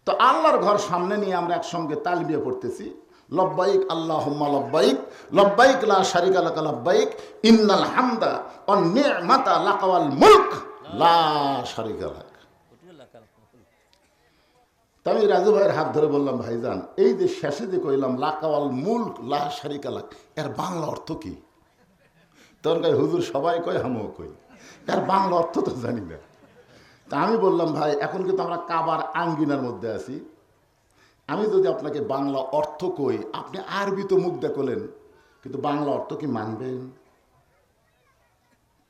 তো আল্লাহর ঘর সামনে নিয়ে আমরা একসঙ্গে তালবিয়া পড়তেছি, লব্বাইক আল্লাহুম্মা লব্বাইক, লব্বাইক লা শারিকা লাকা লব্বাইক, ইন্নাল হামদা ওয়ান নি'মাতা লাকা ওয়াল মুলক লা শারিকা লাক। আমি রাজু ভাইয়ের হাত ধরে বললাম, ভাইজান এই যে শেষে যে কইলাম লাকা ওয়াল মুলক লা শারিকা লাক, এর বাংলা অর্থ কি? তখন কয় হুজুর সবাই কয়, আমিও কই, এর বাংলা অর্থ তো জানি না। তা আমি বললাম, ভাই এখন কিন্তু আমরা কাবার আঙ্গিনার মধ্যে আছি, আমি যদি আপনাকে বাংলা অর্থ কই, আপনি আরবি তো মুখ দেখলেন, কিন্তু বাংলা অর্থ কি মানবেন?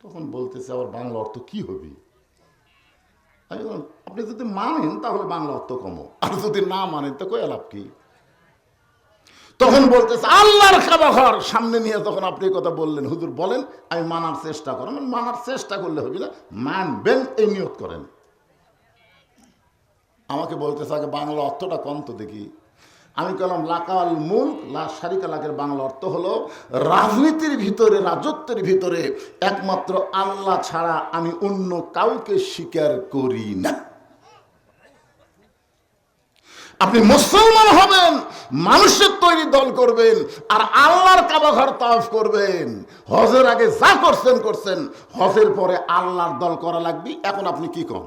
তখন বলতেছে, আবার বাংলা অর্থ কি হবে? আমি বললাম, আপনি যদি মানেন তাহলে বাংলা অর্থ কমো, আর যদি না মানেন তো কই লাভ কি? তখন বলতেছে, আল্লাহর কাবা ঘর সামনে নিয়ে যখন আপনি কথা বললেন, হুজুর বলেন আমি মানার চেষ্টা করেন। মানার চেষ্টা করলে হবে না, মানবেন এই নিয়ত করেন। আমাকে বলতেছে, আগে বাংলা অর্থটা কম তো দেখি। আমি বললাম, লাকাল মুলক লা শারিকা লাকের বাংলা অর্থ হলো, রাজনীতির ভিতরে, রাজত্বের ভিতরে একমাত্র আল্লাহ ছাড়া আমি অন্য কাউকে স্বীকার করি না। আপনি মুসলমান হবেন, মানুষের তৈরি দল করবেন, আর আল্লাহর কাবা ঘর তাওয়াফ করবেন। হজের আগে যা করছেন করছেন, হজের পরে আল্লাহর দল করা লাগবে। এখন আপনি কি কন?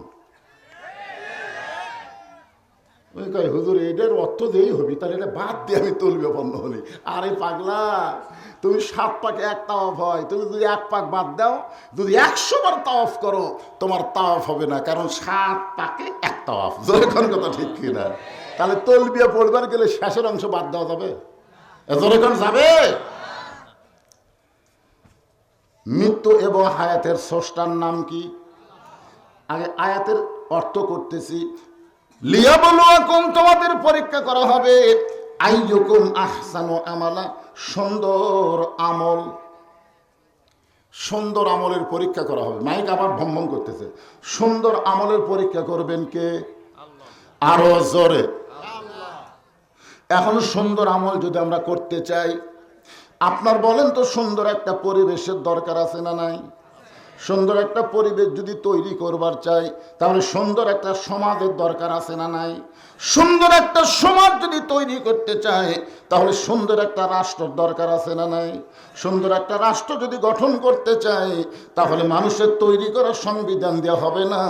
ওই কয় হুজুর এইটার অর্থ দিয়েই হবি, তাহলে এটা বাদ দিয়ে আমি তুলবে পণ্য হলি। আরে পাগলা, তুমি 7 পাকে 1 তাওয়াফ হয়, তুমি যদি 1 পাক বাদ দাও, যদি 100 বার তাওয়াফ করো, তোমার তাওয়াফ হবে না, কারণ 7 পাকে 1 তাওয়াফ। যখন কথা ঠিক কিনা? তাহলে তলবিয়া পড়বার গেলে শেষের অংশ বাদ দেওয়া যাবে? যখন যাবে। মৃত্যু এবং হায়াতের স্রষ্টার নাম কি? আগে আয়াতের অর্থ করতেছি। লিয়াবলুয়াকুম, তোমাদের পরীক্ষা করা হবে, আইয়ুকুম আহসানু আমালা, সুন্দর আমল। সুন্দর আমলের পরীক্ষা করা হবে। মাইক আবার ভম্ভম করতেছে। সুন্দর আমলের পরীক্ষা করবেন কে? আরো জোরে। এখন সুন্দর আমল যদি আমরা করতে চাই, আপনার বলেন তো সুন্দর একটা পরিবেশের দরকার আছে না নাই? সুন্দর একটা পরিবেশ যদি তৈরি করবার চাই, তাহলে সুন্দর একটা সমাজের দরকার আছে না নাই? সুন্দর একটা সমাজ যদি তৈরি করতে চাই, তাহলে সুন্দর একটা রাষ্ট্রের দরকার আছে না নাই? সুন্দর একটা রাষ্ট্র যদি গঠন করতে চাই, তাহলে মানুষের তৈরি করা সংবিধান দেওয়া হবে না,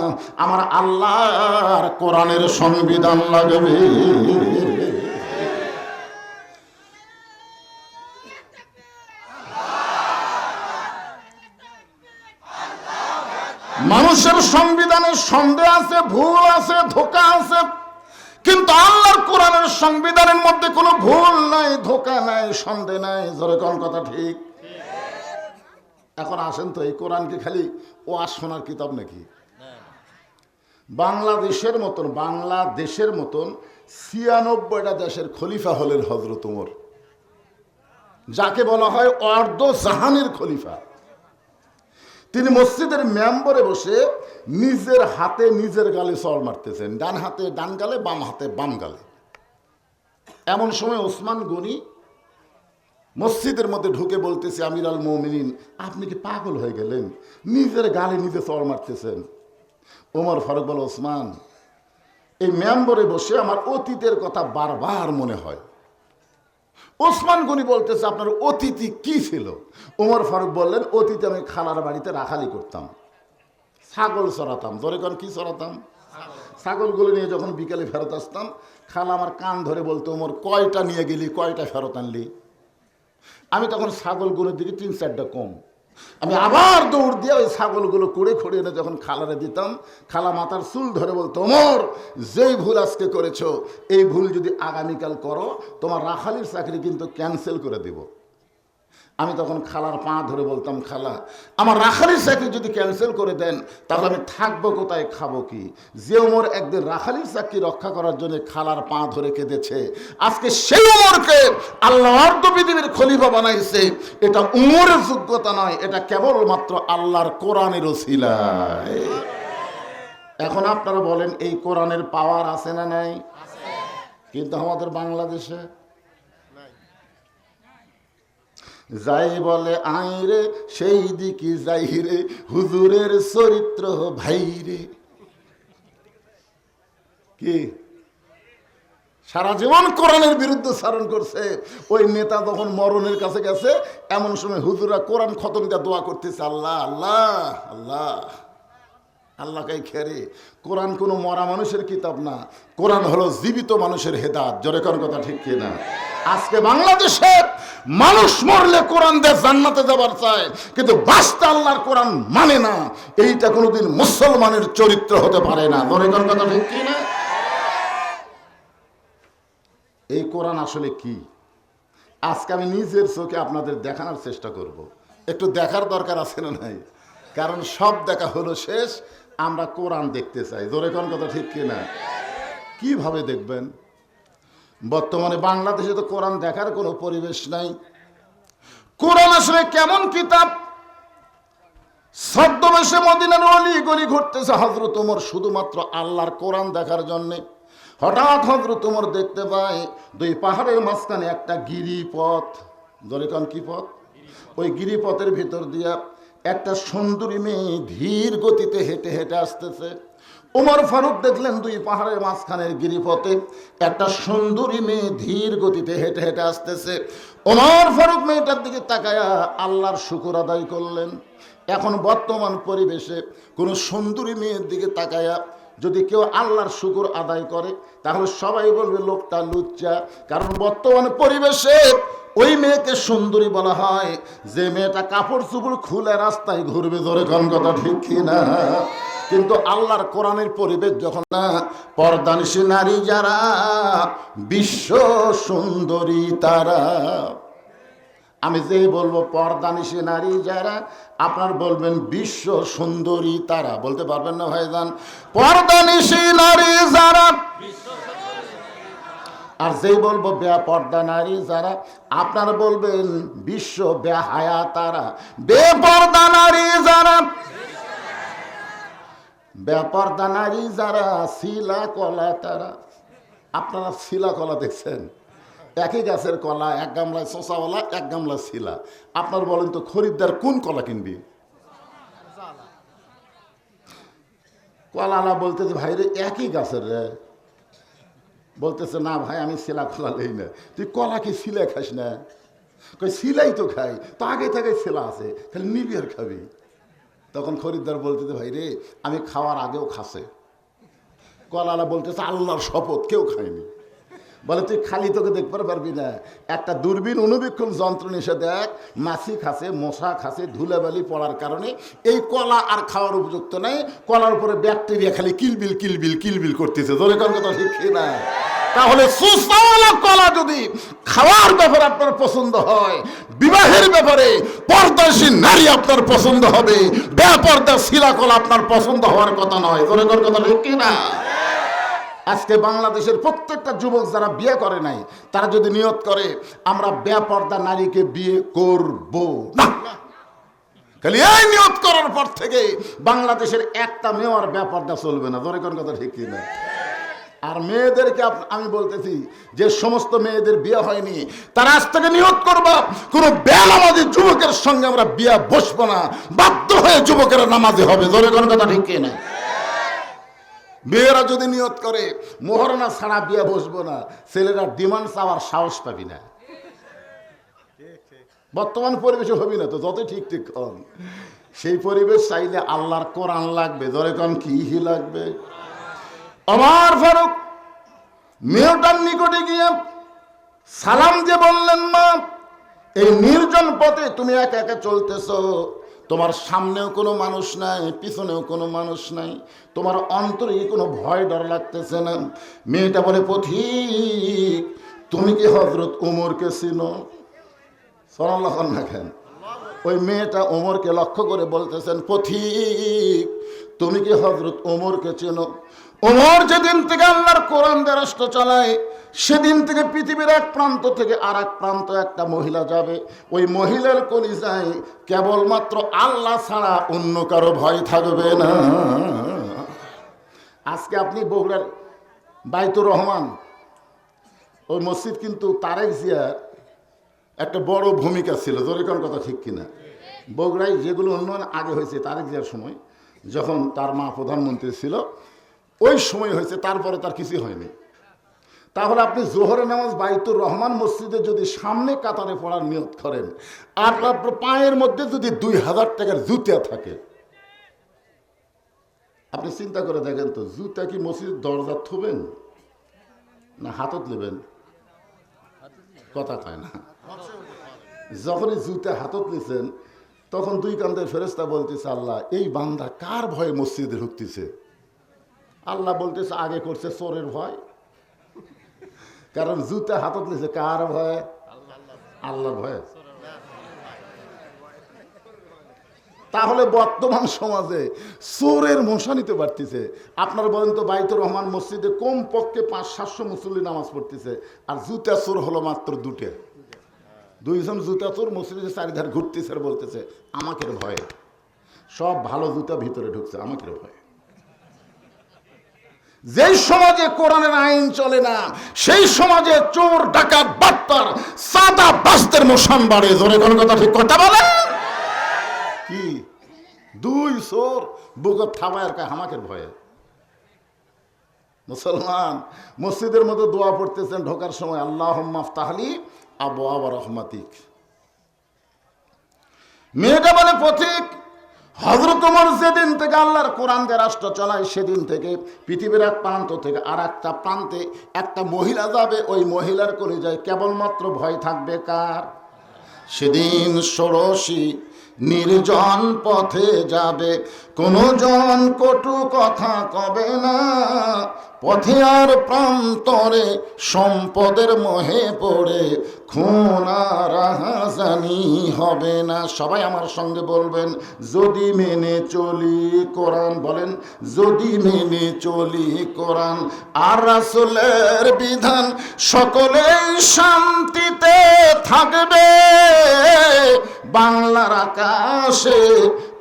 আমার আল্লাহর কোরআনের সংবিধান লাগবে। মানুষের সংবিধানে সন্দেহ আছে, ভুল আছে, ধোঁকা আছে, কিন্তু আল্লাহর কোরআনের সংবিধানের মধ্যে কোনো ভুল নাই, ধোঁকা নাই, সন্দেহ নাই। জোরে কোন কথা ঠিক? এখন আসেন তো, এই কোরআন কি খালি ওয়াজ শোনার কিতাব নাকি? বাংলাদেশের মতন 96টা দেশের খলিফা হলেন হযরত ওমর, যাকে বলা হয় অর্ধ জাহানের খলিফা। তিনি মসজিদের মেম্বরে বসে নিজের হাতে নিজের গালে চড় মারতেছেন, ডান হাতে ডান গালে, বাম হাতে বাম গালে। এমন সময় ওসমান গনি মসজিদের মধ্যে ঢুকে বলতেছে, আমির আল মুমিনিন, আপনি কি পাগল হয়ে গেলেন? নিজের গালে নিজে চড় মারতেছেন। ওমর ফারুক বলে, ওসমান, এই মেম্বরে বসে আমার অতীতের কথা বারবার মনে হয়। ওসমান গনি বলতেছে, আপনার অতীতি কি ছিল? ওমর ফারুক বললেন, অতীতে আমি খালার বাড়িতে রাখালি করতাম, ছাগল চড়াতাম। ধরে কোন কি চড়াতাম? ছাগলগুলো নিয়ে যখন বিকেলে ফেরত আসতাম, খালা আমার কান ধরে বলতো, ওমর কয়টা নিয়ে গেলি, কয়টা ফেরত আনলি? আমি তখন ছাগলগুলোর দিকে 3-4টা কম, আমি আবার দৌড় দিয়ে ওই ছাগলগুলো কুড়ে খুঁড়ে এনে যখন খালারে দিতাম, খালা মাথার চুল ধরে বলতো, ওমর, যেই ভুল আজকে করেছো, এই ভুল যদি আগামীকাল করো, তোমার রাখালির চাকরি কিন্তু ক্যান্সেল করে দিব। আমি তখন খালার পা ধরে বলতাম, খালা, আমার রাখালির চাকরি যদি ক্যান্সেল করে দেন, তাহলে আমি থাকবো কোথায়, খাবো কি? যে ওমর একদিন রাখালির চাকরি রক্ষা করার জন্য খালার পা ধরে কেঁদেছে, আজকে সেই ওমরকে আল্লাহ অর্ধ পৃথিবীর খলিফা বানাইছে। এটা উমরের যোগ্যতা নয়, এটা কেবলমাত্র আল্লাহর কোরআনের ওসিলায়। এখন আপনারা বলেন, এই কোরআনের পাওয়ার আছে না নাই? কিন্তু আমাদের বাংলাদেশে যাই বলে আইরে, সেই দিকে যাই রে, হুজুরের চরিত্র ভাইরে। কি সারা জীবন কোরআনের বিরুদ্ধে চারণ করছে। ওই নেতা যখন মরণের কাছে গেছে, এমন সময় হুজুরা কোরআন খতম দিয়ে দোয়া করতেছে, আল্লাহ আল্লাহ আল্লাহ। আল্লাহকে খেরে কোরআন কোনো মরা মানুষের কিতাব না, কোরআন হলো জীবিত মানুষের হেদাত। জোরে কোন কথা ঠিক কিনা? আজকে বাংলাদেশে মানুষ মরলে কোরআন দিয়ে জান্নাতে যাবার চায়, কিন্তু বাস্তা আল্লাহর কোরআন মানে না। এইটা কোনোদিন মুসলমানের চরিত্র হতে পারে না। জোরে কোন কথা ঠিক কিনা? এই কোরআন আসলে কি, আজকে আমি নিজের চোখে আপনাদের দেখানোর চেষ্টা করব। একটু দেখার দরকার আছে না নাই? কারণ সব দেখা হলো শেষ, আমরা কোরআন দেখতে চাই। জোরে কোন কথা ঠিক কিনা? কিভাবে দেখবেন? বর্তমানে বাংলাদেশে তো কোরআন দেখার কোনো পরিবেশ নাই। কোরআন আসলে কেমন কিতাব? ছদ্মবেশে মদিনার অলি গলি ঘুরতেছে হযরত ওমর শুধুমাত্র আল্লাহর কোরআন দেখার জন্যে। হঠাৎ হযরত ওমর দেখতে পায় দুই পাহাড়ের মাঝখানে একটা গিরিপথ। জোরে কোন কি পথ? ওই গিরিপথের ভিতর দিয়া একটা সুন্দরী মেয়ে ধীর গতিতে হেঁটে হেঁটে আসতেছে। ওমর ফারুক দেখলেন দুই পাহাড়ের মাঝখানের গিরিপথে একটা সুন্দরী মেয়ে ধীর গতিতে হেঁটে হেঁটে আসতেছে। ওমর ফারুক মেয়েটার দিকে তাকায়া আল্লাহর শুকর আদায় করলেন। এখন বর্তমান পরিবেশে কোনো সুন্দরী মেয়ের দিকে তাকায়া যদি কেউ আল্লাহর শুকর আদায় করে, তাহলে সবাই বলবে লোকটা লুচ্চা। কারণ বর্তমান পরিবেশে ওই মেয়েকে সুন্দরী বলা হয় যে মেয়েটা কাপড় চুপড় খুলে রাস্তায় ঘুরবে। জোরে কোন কথা ঠিক কিনা? কিন্তু আল্লাহর কোরআনের পরিবেশ যখন না, পর্দানিশী নারী যারা, বিশ্ব সুন্দরী তারা। আমি যে বলবো পর্দানিশী নারী যারা, আপনার বলবেন বিশ্ব সুন্দরী তারা। বলতে পারবেন না ভাইজান? পর্দানিশী নারী যারা। আর যেই বলবো বেপর্দা নারী যারা, আপনারা বলবেন বিশ্ব বেহায়া তারা। বেপর্দা নারী যারা, বেপর্দা নারী যারা, শিলা কলা তারা। আপনারা শিলা কলা দেখছেন? একই গাছের কলা, এক গামলায় শোষাওয়ালা, এক গামলা শিলা। আপনার বলেন তো খরিদ্দার কোন কলা কিনবি? কলালা বলতেছে, ভাই রে একই গাছের রে। বলতেছে, না ভাই আমি শিলা কলা নেই না। তুই কলা কি শিলা খাস না? কই শিলাই তো খাই, তো আগে থেকে শিলা আছে, খালি নিবি আর খাবি। তখন খরিদ্দার বলতেছে, ভাই রে আমি খাওয়ার আগেও খাসে। কলালা বলতেছে, আল্লাহর শপথ কেউ খায়নি। বলে তুই খালি তোকে দেখতে পারবি না, একটা দূরবীন অনুবীক্ষণ যন্ত্র নিষে দেখ, মাছি খাসে, মশা খাসে, ধুলাবালি পড়ার কারণে এই কলা আর খাওয়ার উপযুক্ত নেই। কলার উপরে ব্যাকটেরিয়া খালি কিলবিল কিলবিল কিলবিল করতেছে। জোরে কোন কথা ঠিক না? তাহলে সুস্বাদু কলা যদি খাওয়ার ব্যাপারে আপনার পছন্দ হয়, বিবাহের ব্যাপারে পর্দাশী নারী আপনার পছন্দ হবে, বেপর্দা শিলা কলা আপনার পছন্দ হওয়ার কথা নয়। জোরে কোন কথা ঠিক না? আজকে বাংলাদেশের প্রত্যেকটা যুবক যারা বিয়ে করে নাই, তারা যদি নিয়ত করে আমরা বেপর্দা নারীকে বিয়ে করব না, খালি এই নিয়ত করার পর থেকে বাংলাদেশের একটা মেয়ে আর বেপর্দা চলবে না। জোরে কোন কথা ঠিক কিনা? আর মেয়েদেরকে আমি বলতেছি, যে সমস্ত মেয়েদের বিয়ে হয়নি তারা আজ থেকে নিয়ত করবা, কোনো বেনামাজি যুবকের সঙ্গে আমরা বিয়ে বসবো না, বাধ্য হয়ে যুবকেরা নামাজি হবে। ধরে কোন কথা ঠিক কি না? মেয়েরা যদি নিয়ত করে মোহরানা ছাড়া বিয়ে বসবো না, ছেলেরা ডিমান্ড চাওয়ার সাহস পাবি না। বর্তমান পরিবেশে হবি না তো, যতই ঠিক ঠিক কন। সেই পরিবেশ চাইলে আল্লাহর কোরআন লাগবে। ধরে কন কি লাগবে? ওমর ফারুক মেয়েটার নিকটে গিয়ে সালাম দিয়ে বললেন, মা, এই নির্জন পথে তুমি একা একা চলতেছ, তোমার সামনেও কোনো মানুষ নাই, পিছনেও কোনো মানুষ নাই, তোমার অন্তরে কোনো ভয় ডর লাগতেছে না? মেয়েটা বলে, পথিক, তুমি কি হযরত ওমরকে চিনো? সাল্লাল্লাহু আলাইহি ওয়াসাল্লাম। ওই মেয়েটা ওমরকে লক্ষ্য করে বলতেছেন, পথিক, তুমি কি হযরত ওমরকে চেনো? ওমর যেদিন থেকে আল্লাহর কোরআন দিয়ে রাষ্ট্র চালায়, সেদিন থেকে পৃথিবীর এক প্রান্ত থেকে আর এক প্রান্ত একটা মহিলা যাবে, ওই মহিলার কলিজায় কেবলমাত্র আল্লাহ ছাড়া অন্য কারো ভয় থাকবে না। আজকে আপনি বগুড়ার বাইতুর রহমান, ওই মসজিদ কিন্তু তারেক জিয়ার একটা বড় ভূমিকা ছিল। জোরে কোন কথা ঠিক কিনা? বগুড়ায় যেগুলো উন্নয়ন আগে হয়েছে তারেক জিয়ার সময়, যখন তার মা প্রধানমন্ত্রী ছিল, ওই সময় হয়েছে, তারপরে তার কিছু হয়নি। তাহলে আপনি জোহরের নামাজ বাইতুর রহমান মসজিদে যদি সামনে কাতারে পড়ার নিয়ত করেন, আর আপনার পায়ের মধ্যে যদি 2000 টাকার জুতা থাকে, আপনি চিন্তা করে দেখেন তো, জুতা কি মসজিদের দরজা থুবেন না হাতত নেবেন? কথা কয় না। যখনই জুতা হাতত নিছেন, তখন দুই কান্দের ফেরেশতা বলতেছে, আল্লাহ, এই বান্দা কার ভয়ে মসজিদে ঢুকতেছে? আল্লাহ বলতেছে, আগে করছে চোরের ভয়। কারণ জুতা হাতত নিছে কার ভয়ে? আল্লাহর ভয়ে। তাহলে বর্তমান সমাজে চোরের মশা নিতে পারতেছে। আপনার বলেন তো, বাইতুর রহমান মসজিদে কমপক্ষে 500-700 মুসল্লি নামাজ পড়তেছে, আর জুতা চোর হলো মাত্র 2টা। 2জন জুতা চোর মসজিদে চারিধার ঘুরতেছে আর বলতেছে, আমাকে ভয়ে। সব ভালো জুতা ভিতরে ঢুকছে, আমাকে ভয়ে। যেই সমাজে কোরআনের আইন চলে না, সেই সমাজে চোর, ডাকাত, বাটপার, সাদা বাস্তের মোশান বাড়ে। জোরে কোন কথা ঠিক কথা বলে? কি 2 চোর বুকত থামায়ের কা হামাকের ভয়ে? মুসলমান মসজিদের মধ্যে দোয়া পড়তেছেন ঢোকার সময়, আল্লাহুম্মা আফতাহলি আবওয়াব রাহমাতিক। মেয়েটা বলে, পথিক, হযরত ওমর যেদিন থেকে আল্লাহর কোরআন দিয়ে রাষ্ট্র চালায়, সেদিন থেকে পৃথিবীর এক প্রান্ত থেকে আর একটা প্রান্তে একটা মহিলা যাবে, ওই মহিলার কলিজায় কেবলমাত্র ভয় থাকবে কার? সেদিন ষোড়শী নির্জন পথে যাবে, কোনো জন কটু কথা কবে না, পথে আর প্রান্তরে সম্পদের মোহে পড়ে খুন আর রাহাজানি হবে না। সবাই আমার সঙ্গে বলবেন, যদি মেনে চলি কোরআন। বলেন, যদি মেনে চলি কোরআন আর রাসূলের বিধান, সকলেই শান্তিতে থাকবে, বাংলার আকাশে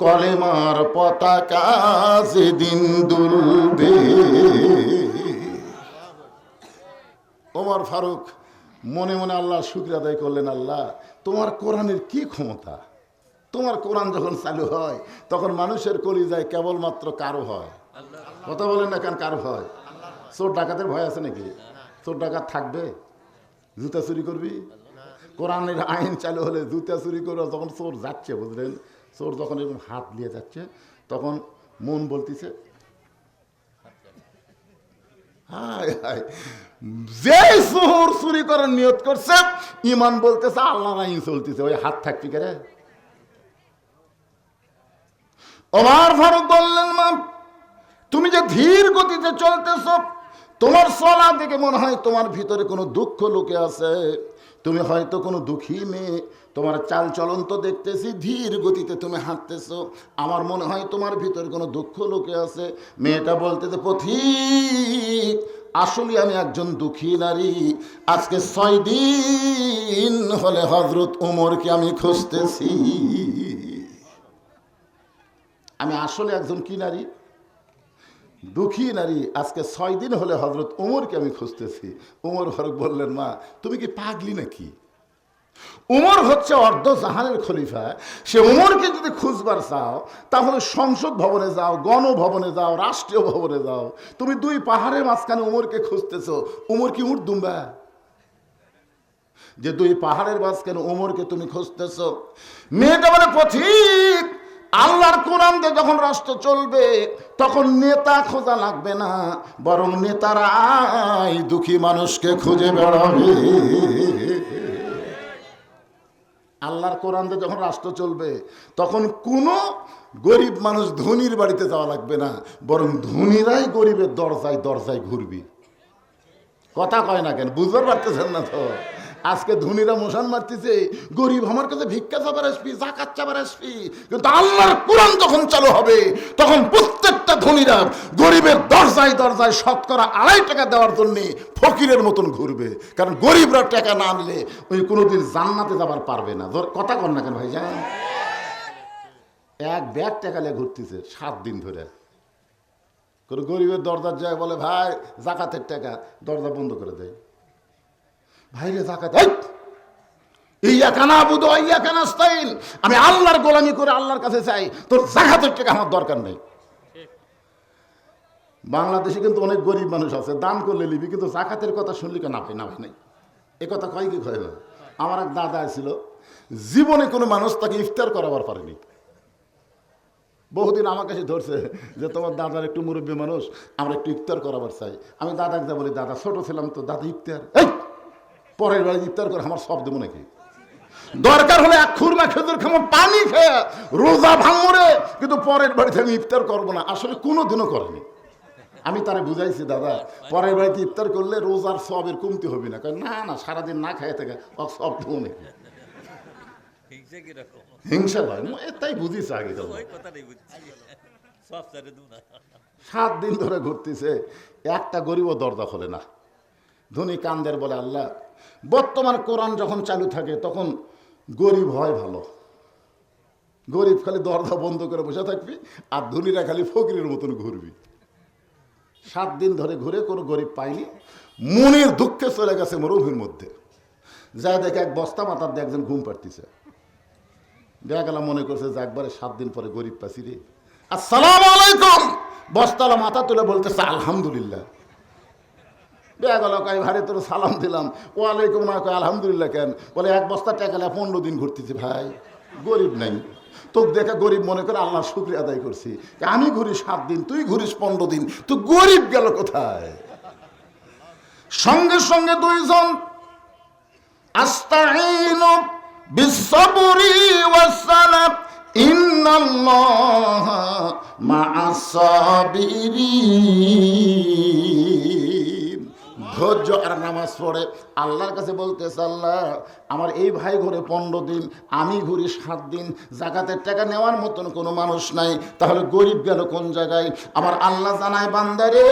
কলেমার পতাকা যেদিন দুলবে। ওমর ফারুক মনে মনে আল্লাহর শুকরিয়া আদায় করলেন, আল্লাহ, তোমার কোরআনের কি ক্ষমতা! তোমার কোরআন যখন চালু হয়, তখন মানুষের কলিজায় কেবলমাত্র কারো হয়। কথা বলেন না কেন? কারো হয়? চোর ডাকাতের ভয় আছে নাকি? চোর ডাকাত থাকবে? জুতা চুরি করবি? কোরআনের আইন চালু হলে জুতা চুরি করে যখন চোর যাচ্ছে, বুঝলেন, চোর যখন এরকম হাত দিয়ে যাচ্ছে, তখন মন বলতেছে, হায় হায়, যে চোর চুরি করার নিয়ত করছে, ইমান বলতেছে আল্লাহর আইন চলতেছে, ওই হাত থাকবি কে রে? ওমর ফারুক বললেন, মা, তুমি যে ধীর গতিতে চলতেছ, তোমার চলা দেখে মনে হয় তোমার ভিতরে কোনো দুঃখ লুকে আছে। তুমি হয়তো কোনো দুঃখী মেয়ে, তোমার চাল চলন তো দেখতেছি ধীর গতিতে তুমি হাঁটতেছো, আমার মনে হয় তোমার ভিতরে কোনো দুঃখ লুকে আছে। মেয়েটা বলতেছে, পথিক, আসলে আমি একজন দুঃখী নারী, আজকে 6 দিন হলে হযরত ওমরকে আমি খুঁজতেছি। আমি আসলে একজন কি নারী? দুঃখী নারী আজকে 6 দিন হলে হজরত উমরকে আমি খুঁজতেছি। উমর ফারুক বললেন, মা তুমি কি পাগলি নাকি? উমর হচ্ছে অর্ধ জাহানের খলিফা। সে উমরকে যদি খুঁজবার চাও তাহলে সংসদ ভবনে যাও, গণভবনে যাও, রাষ্ট্রীয় ভবনে যাও। তুমি 2 পাহাড়ের মাঝখানে উমরকে খুঁজতেছো। উমর কি উঠ দুম্বা যে 2 পাহাড়ের মাঝখানে উমরকে তুমি খুঁজতেছো? মেয়েটা বলে, পথিক, আল্লাহর কোরআন দিয়ে যখন রাষ্ট্র চলবে তখন নেতা খোঁজা লাগবে না, বরং নেতারাই দুঃখী মানুষকে খুঁজে বেড়াবে। আল্লাহর কোরআন দিয়ে যখন রাষ্ট্র চলবে তখন কোনো গরিব মানুষ ধনীর বাড়িতে যাওয়া লাগবে না, বরং ধনীরাই গরিবের দরজায় দরজায় ঘুরবি। কথা কয় না কেন? বুঝতে পারতেছেন না তো? আজকে ধনীরা মশান মারতেছে, গরিব আমার কাছে ভিক্ষা চাবার আসবি, জাকাত চাবার আসবি। কিন্তু আল্লাহর কোরআন যখন চালু হবে তখন প্রত্যেকটা ধনীরা গরিবের দরজায় দরজায় শতকরা 2.5 টাকা দেওয়ার জন্য ফকিরের মতন ঘুরবে। কারণ গরিবরা টাকা না নিলে ওই কোনোদিন জান্নাতে যাবার পারবে না। কথা কন না কেন ভাই? জান এক ব্যাগ টাকা নিয়ে ঘুরতেছে 7 দিন ধরে। কোনো গরিবের দরজার যায় বলে, ভাই জাকাতের টাকা, দরজা বন্ধ করে দেয়। ভাইরে জাকাত, আমি আল্লাহর গোলামি করে আল্লাহর কাছে চাই, তোর জাকাতের টাকা আমার দরকার নেই। বাংলাদেশে কিন্তু অনেক গরিব মানুষ আছে, দান করলে লিবি, কিন্তু জাকাতের কথা শুনলি না ভাই, না ভাই নাই। এ কথা কয় কি কয় না? আমার এক দাদা ছিল, জীবনে কোনো মানুষ তাকে ইফতার করাবার পারেনি। বহুদিন আমার কাছে ধরছে যে তোমার দাদার একটু মুরব্বী মানুষ, আমরা একটু ইফতার করাবার চাই। আমি দাদাকে যা বলি, দাদা ছোট ছিলাম তো, দাদা ইফতার, পরের বাড়ি ইফতার করে আমার সব দেবো নাকি? দরকার হলে 1 খুরমা খেজুর খাবো, পানি খেয়ে রোজা ভাঙরে, কিন্তু পরের বাড়িতে আমি ইফতার করবো না। আসলে কোনোদিনও করেনি। আমি তারা বুঝাইছি, দাদা পরের বাড়িতে ইফতার করলে রোজার সবের কমতি হবে না। না না, সারাদিন না খাইয়ে থাকে সব দেবো নাকি? হিংসা হয়, তাই বুঝিস আগে। 7 দিন ধরে ঘুরতেছে, একটা গরিবও দরজা খোলে না। ধনী কান্দের বলে, আল্লাহ, বর্তমান কোরআন যখন চালু থাকে তখন গরিব হয় ভালো। গরিব খালি দরজা বন্ধ করে বসে থাকবি, আর ধনীরা খালি ফকিরের মতন ঘুরবি। 7 দিন ধরে ঘুরে কোনো গরিব পাইনি। মনের দুঃখে চলে গেছে মরুভূমির মধ্যে। যা দেখে এক বস্তা মাথার দিয়ে একজন ঘুম পাড়তেছে। দেখা গেল মনে করছে যে একবারে 7 দিন পরে গরিব পাচ্ছি রে। আসসালামু আলাইকুম। বস্তালা মাথা তুলে বলতেছে আলহামদুলিল্লাহ। দেখা গেল কয়, ভাই তোর সালাম দিলাম, ওয়ালাইকুম না, কয় আলহামদুলিল্লাহ কেন? বলে 1 বস্তা টাকা 15 দিন ঘুরতেছি ভাই, গরিব নাই। তোকে দেখে গরিব মনে করে আল্লাহর শুকরিয়া আদায় করছি। আমি ঘুরি 7 দিন, তুই ঘুরিস 15 দিন, তুই গরিব গেল কোথায়? সঙ্গে সঙ্গে 2 জন আস্তাঈনু বিসসবরি ওয়াসসালাত ইন্নাল্লাহা মা'আস সাবিরিন। ধৈর্য আর নামাজ পড়ে আল্লাহর কাছে বলতেছে, আল্লাহ আমার এই ভাই ঘুরে 15 দিন, আমি ঘুরি 7 দিন, জাকাতের টাকা নেওয়ার মতন কোনো মানুষ নাই, তাহলে গরিব গেল কোন জায়গায়? আমার আল্লাহ জানায়, বান্দারে,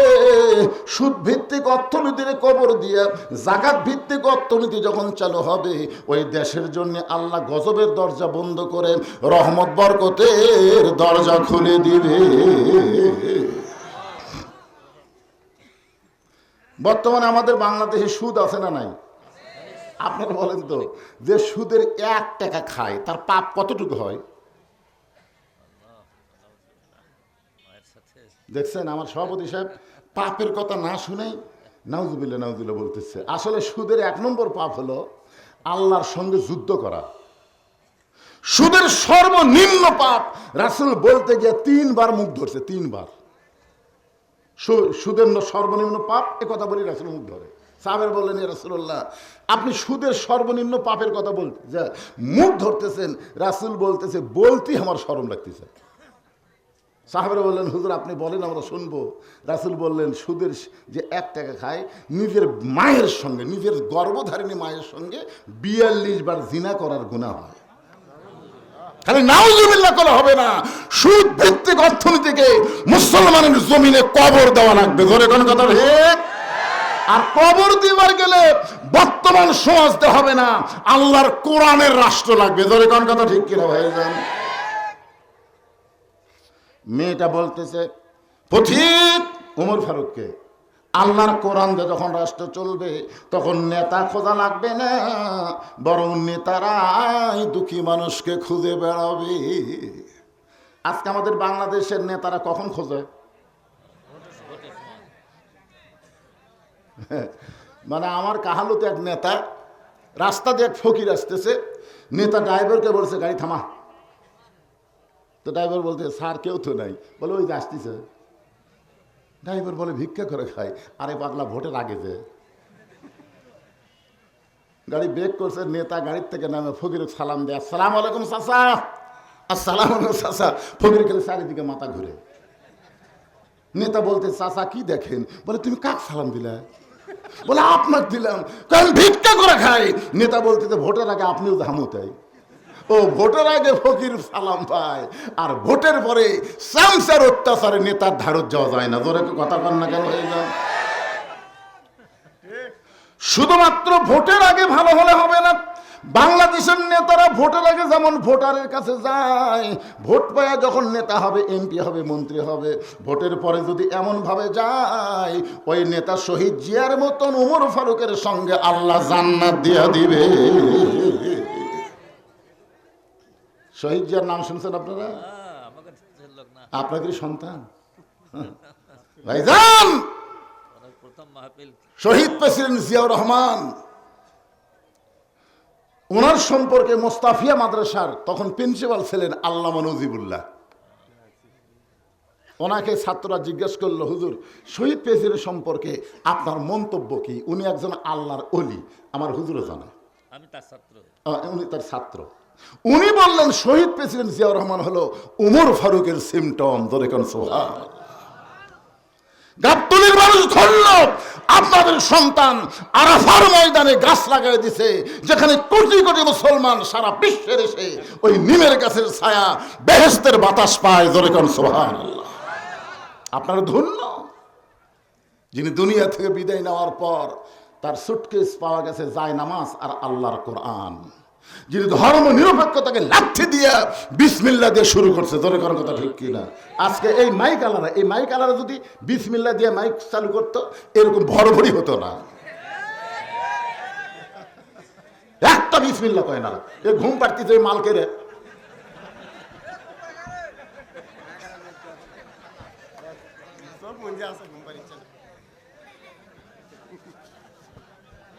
সুদ ভিত্তিক অর্থনীতির কবর দিয়ে জাকাত ভিত্তিক অর্থনীতি যখন চালু হবে, ওই দেশের জন্য আল্লাহ গজবের দরজা বন্ধ করে রহমত বরকতের দরজা খুলে দিবে। বর্তমানে আমাদের বাংলাদেশে সুদ আছে না নাই? আপনারা বলেন তো, যে সুদের 1 টাকা খায় তার পাপ কতটুকু হয়? দেখছেন আমার সভাপতি সাহেব পাপের কথা না শুনেই নাউজুবিল্লাহ নাউজুবিল্লাহ বলতেছে। আসলে সুদের 1 নম্বর পাপ হলো আল্লাহর সঙ্গে যুদ্ধ করা। সুদের সর্বনিম্ন পাপ রাসূল বলতে গিয়ে 3 বার মুখ ধরছে, 3 বার। সুদের সর্বনিম্ন পাপ, এ কথা বলি রাসূল মুখ ধরে। সাহাবেরা বললেন, ইয়া রাসূলুল্লাহ, আপনি সুদের সর্বনিম্ন পাপের কথা বলতে যা মুখ ধরতেছেন। রাসূল বলতেছে, বলতেই আমার শরম লাগতেছে। সাহাবেরা বললেন, হুজুর আপনি বলেন, আমরা শুনবো। রাসূল বললেন, সুদের যে 1 টাকা খায়, নিজের মায়ের সঙ্গে, নিজের গর্ভধারিণী মায়ের সঙ্গে 42 বার জিনা করার গুনাহ হয়। খালি নাউজুবিল্লাহ করা হবে না, সুদ ভিত্তিক অর্থনীতিকে মুসলমানের জমিনে কবর দেওয়া লাগবে। ধরে কোন কথা ঠিক? আর কবর দিবার গেলে বর্তমান সমাজতে হবে না, আল্লাহর কোরআনের রাষ্ট্র লাগবে। ধরে কোন কথা ঠিক কিনা ভাইজান? মেয়েটা বলতেছে, পথিক ওমর ফারুককে। আল্লাহর কোরআন দিয়ে যখন রাষ্ট্র চলবে তখন নেতা খোঁজা লাগবে না, বরং নেতারাই দুঃখী মানুষকে খুঁজে বেড়াবে। আজকে আমাদের বাংলাদেশের নেতারা কখন খোঁজে? মানে আমার কাহালুতে এক নেতা, রাস্তা দিয়ে এক ফকির আসতেছে, নেতা ড্রাইভারকে বলছে গাড়ি থামা। তো ড্রাইভার বলতে স্যার কেউ তো নাই, বলে ওই যে আসতেছে। ড্রাইভার বলে ভিক্ষা করে খায়। আরে পাগলা, ভোটের আগে যে গাড়ি ব্রেক করছে, নেতা গাড়ির থেকে নামে ফকির সালাম দেয়, আসসালামু আলাইকুম চাচা, আসসালামু আলাইকুম চাচা। ফকির গেলে চারিদিকে মাথা ঘুরে। নেতা বলতে চাচা কি দেখেন? বলে তুমি কাক সালাম দিলা? বলে আপনার দিলাম, কারণ ভিক্ষা করে খাই। নেতা বলতে ভোটের আগে আপনিও ধামতাই। ও ভোটের আগে ফকির সালাম পায়, আর ভোটের পরে চামচার অত্যাচারে নেতার ধারত যাওয়া যায় না। জোরে কথা কন না কেন? হয়ে যান। শুধুমাত্র ভোটের আগে ভালো হলে হবে না। বাংলাদেশের নেতারা ভোটের আগে যেমন ভোটারের কাছে যায়, ভোট পায়া যখন নেতা হবে, এমপি হবে, মন্ত্রী হবে, ভোটের পরে যদি এমন ভাবে যায় ওই নেতা শহীদ জিয়ার মতন ওমর ফারুকের সঙ্গে আল্লাহ জান্নাত দিয়া দিবে। শহীদ জিয়ার নাম শুনছেন আপনারা? আপনাদের সন্তান ভাইজান, শহীদ প্রেসিডেন্ট জিয়াউর রহমান, ওনার সম্পর্কে মোস্তাফিয়া মাদ্রাসার তখন প্রিন্সিপাল ছিলেন আল্লামা নজিবুল্লাহ। ওনাকে ছাত্ররা জিজ্ঞেস করলো, হুজুর শহীদ প্রেসিডেন্ট সম্পর্কে আপনার মন্তব্য কি? উনি একজন আল্লাহর ওলি, আমার হুজুরও জানে, আমি তার ছাত্র। উনি তার ছাত্র। উনি বললেন শহীদ প্রেসিডেন্ট জিয়াউর রহমান হলো ওমর ফারুকের সিমটম। ধরে কোন সুবহান। গাবতলীর মানুষ ধরল আপনাদের সন্তান আরাফার ময়দানে গাছ লাগাই দিছে, যেখানে কোটি কোটি মুসলমান সারা বিশ্বের এসে ওই নিমের গাছের ছায়া, বেহেশতের বাতাস পায়। ধরে কোন সুবহানাল্লাহ। আপনারা ধন্য যিনি দুনিয়া থেকে বিদায় নেওয়ার পর তার সুটকেস পাওয়া গেছে যায় নামাজ আর আল্লাহর কোরআন, যিনি ধর্ম নিরপেক্ষতাকে লাঠি দিয়ে বিসমিল্লাহ দিয়ে শুরু করছে। ধরে করার কথা ঠিক কিনা? আজকে এই মাইক আলারা যদি বিসমিল্লাহ দিয়ে মাইক চালু করতো, এরকম ভরভরি হতো না। একটা বিসমিল্লাহ কয় না, এ ঘুম পাড়তিছে মালকে রে।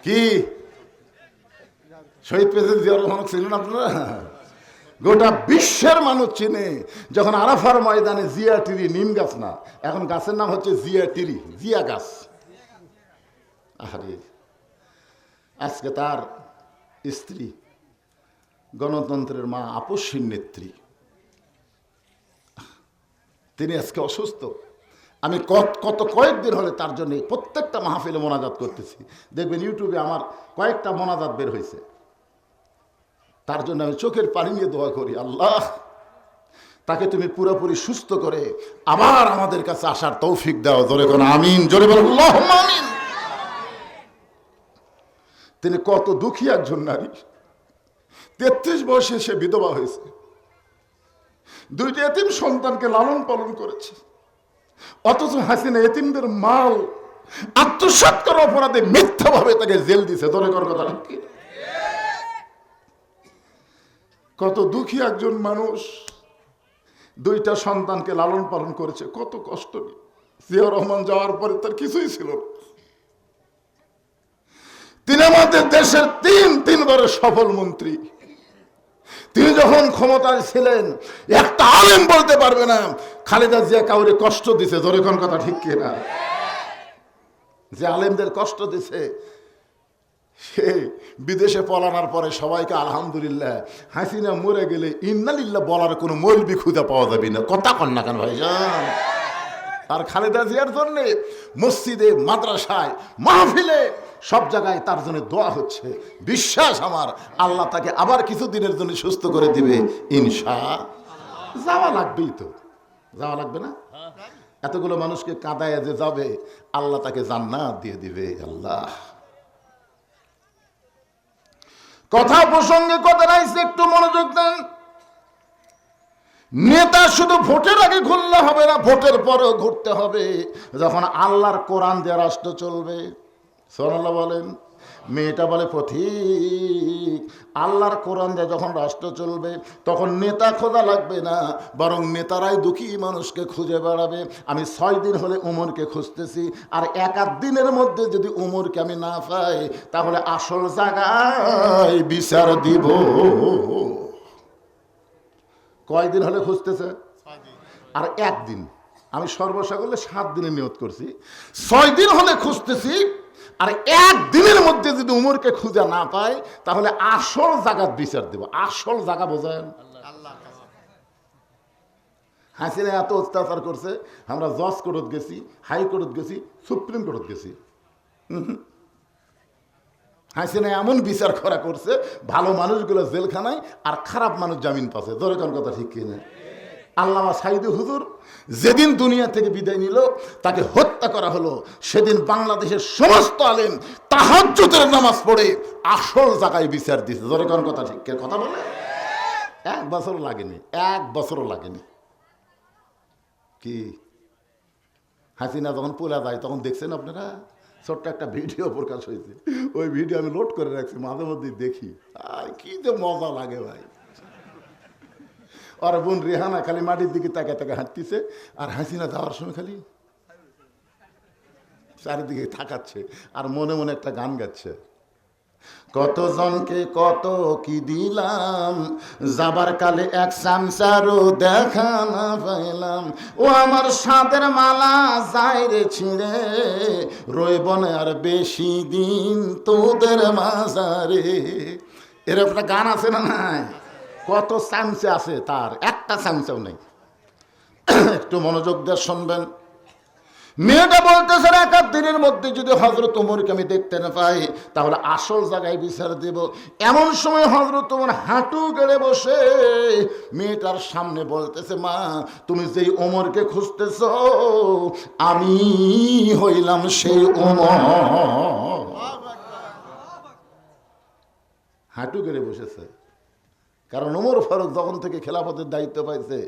কি শহীদ প্রেসিডেন্ট জিয়াউর রহমান ছিলেন আপনারা? গোটা বিশ্বের মানুষ চিনে। যখন আরাফার ময়দানে জিয়া টিরি, নিম গাছ না, এখন গাছের নাম হচ্ছে জিয়া টিরি, জিয়া গাছ। আরে আজকে তার স্ত্রী, গণতন্ত্রের মা, আপসীর নেত্রী, তিনি আজকে অসুস্থ। আমি কয়েকদিন হলে তার জন্য প্রত্যেকটা মাহফিলে মোনাজাত করতেছি। দেখবেন ইউটিউবে আমার কয়েকটা মোনাজাত বের হয়েছে। তার জন্য আমি চোখের পানি নিয়ে দোয়া করি, আল্লাহ তাকে তুমি পুরোপুরি সুস্থ করে আবার আমাদের কাছে আসার তৌফিক দাও। জোরে কোন আমিন, জোরে বল আল্লাহুম্মা আমিন। তিনি কত দুঃখী একজন নারী। 33 বয়সে সে বিধবা হয়েছে, 2টি এতিম সন্তানকে লালন পালন করেছে। অথচ হাসিনা এতিমদের মাল আত্মসাৎ করার অপরাধে মিথ্যাভাবে তাকে জেল দিছে। ধরে কর কথা কি? কত দুঃখী একজন মানুষ, 2টা সন্তানকে লালন পালন করেছে, কত কষ্ট নিয়ে। জিয়াউর রহমান যাওয়ার পরে তার কিছুই ছিল না। তিনি আমাদের দেশের 3বারের সফল মন্ত্রী। তিনি যখন ক্ষমতায় ছিলেন একটা আলেম বলতে পারবে না খালেদা জিয়া কাউরে কষ্ট দিছে। ধরে কোন কথা ঠিক কিনা? যে আলেমদের কষ্ট দিছে সে বিদেশে পলানোর পরে সবাইকে আলহামদুলিল্লাহ, হাসিনা মরে গেলে ইন্নালিল্লাহ বলার কোনো মৌলবি খুঁজে পাওয়া যাবে না। কথা কন না কেন ভাইজান? আর খালেদা জিয়ার জন্য মসজিদে, মাদ্রাসায়, মাহফিলে, সব জায়গায় তার জন্য দোয়া হচ্ছে। বিশ্বাস আমার, আল্লাহ তাকে আবার কিছু দিনের জন্য সুস্থ করে দিবে ইনশাআল্লাহ। যাওয়া লাগবেই তো, যাওয়া লাগবে না? এতগুলো মানুষকে কাঁদায় যে যাবে, আল্লাহ তাকে জান্নাত দিয়ে দিবে। আল্লাহ কথা প্রসঙ্গে কথা নাইছে, একটু মনোযোগ দেন। নেতা শুধু ভোটের আগে ঘুরলে হবে না, ভোটের পরেও ঘুরতে হবে। যখন আল্লাহর কোরআন দিয়ে রাষ্ট্র চলবে, সুবহানাল্লাহ বলেন। মেয়েটা বলে পথিক, আল্লাহর কোরআন দিয়ে যখন রাষ্ট্র চলবে তখন নেতা খোঁজা লাগবে না, বরং নেতারাই দুঃখী মানুষকে খুঁজে বেড়াবে। আমি 6 দিন হলে উমরকে খুঁজতেছি, আর 1 দিনের মধ্যে যদি উমরকে আমি না পাই তাহলে আসল জায়গায় বিচার দিব। কয়দিন হলে খুঁজতেছে? আর 1 দিন। আমি সর্বসাগরে 7 দিনের নিয়ত করছি, 6 দিন হলে খুঁজতেছি, আর 1 দিনের মধ্যে যদি উমরকে খুঁজে না পাই তাহলে আসল জায়গার বিচার দেব। আসল জায়গা বোঝেন? হাসিনা এত অত্যাচার করছে, আমরা জজ কোর্টত গেছি, হাইকোর্টত গেছি, সুপ্রিম কোর্টত গেছি। হাসিনা এমন বিচার করা করছে, ভালো মানুষগুলো জেলখানায় আর খারাপ মানুষ জামিন পাচ্ছে। জোরে কোন কথা ঠিক কিনা? আল্লামা সাইদি হুজুর যেদিন দুনিয়া থেকে বিদায় নিল, তাকে হত্যা করা হলো, সেদিন বাংলাদেশের সমস্ত আলেম তাহাজ্জুদের নামাজ পড়ে আসল জায়গায় বিচার দিয়েছে। জোরে কোন কথা ঠিক কথা বলে? 1 বছরও লাগেনি, 1 বছরও লাগেনি। কি হাসিনা যখন পোলা যায় তখন দেখছেন আপনারা, ছোট্ট একটা ভিডিও প্রকাশ হয়েছে, ওই ভিডিও আমি লোড করে রাখছি, মাঝে মধ্যে দেখি, আর কি যে মজা লাগে ভাই। আর বোন রেহানা খালি মাটির দিকে তাকে তাকে হাঁটতেছে, আর হাসিনা যাওয়ার সময় খালি চারিদিকে তাকাচ্ছে আর মনে মনে একটা গান গাচ্ছে। কত জনকে কত কি দিলাম, যাবার কালে 1 চামচারও দেখা না পাইলাম। ও আমার সাদের মালা যায় রে ছিঁড়ে, রইব না আর বেশি দিন তোদের মাঝারে। এরকম একটা গান আছে না নাই? কত চামচা আছে, তার একটা চামচাও নেই। একটু মনোযোগ দিয়ে শুনবেন। মেয়েটা বলতেছে 1 দিনের মধ্যে যদি হযরত ওমরকে আমি দেখতে না পাই তাহলে আসল জায়গায় বিচার দেব। এমন সময় হযরত ওমর হাঁটু গেড়ে বসে মেয়েটার সামনে বলতেছে, মা তুমি যেই ওমরকে খুঁজতেছ আমি হইলাম সেই ওমর। হাঁটু গেড়ে বসেছে, কারণ ওমর ফারুক যখন থেকে খেলাফতের দায়িত্ব পাইছে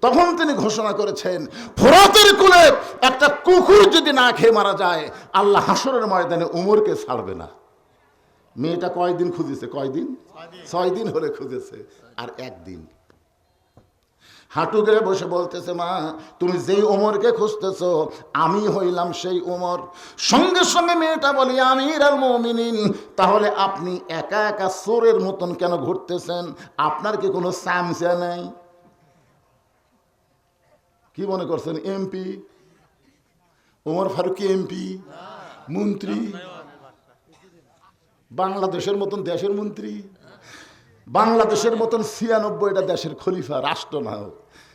তখন তিনি ঘোষণা করেছেন, ফোরাতের কোলে একটা কুকুর যদি না খেয়ে মারা যায় আল্লাহ হাসরের ময়দানে ওমরকে ছাড়বে না। মেয়েটা কয়দিন খুঁজেছে? কয়দিন? 6 দিন হলে খুঁজেছে, আর 1 দিন। হাঁটু গেড়ে বসে বলতেছে, মা তুমি যেই ওমরকে খুঁজতেছ আমি হইলাম সেই ওমর। সঙ্গে সঙ্গে মেয়েটা বলি, আমিরুল মুমিনিন, তাহলে আপনি একা একা চোরের মতন কেন ঘুরতেছেন? আপনার কি কোনো চামচা নাই? কি মনে করছেন এমপি? ওমর ফারুক কি এমপি? মন্ত্রী? বাংলাদেশের মতন দেশের মন্ত্রী? বাংলাদেশের মতন 96টা দেশের খলিফা, রাষ্ট্রনায়ক,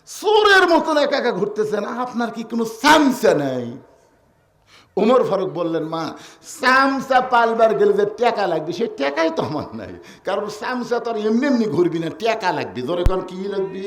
চোরের মতন একা একা ঘুরতেছেন, আপনার কি কোনো চামচা নাই? ওমর ফারুক বললেন, মা চামচা পালবার গেলে যে টাকা লাগবে সেই টাকাই তো আমার নাই, কারণ চামচা তো আর এমনি এমনি ঘুরবি না, টাকা লাগবে। জোরে কোন কি লাগবে?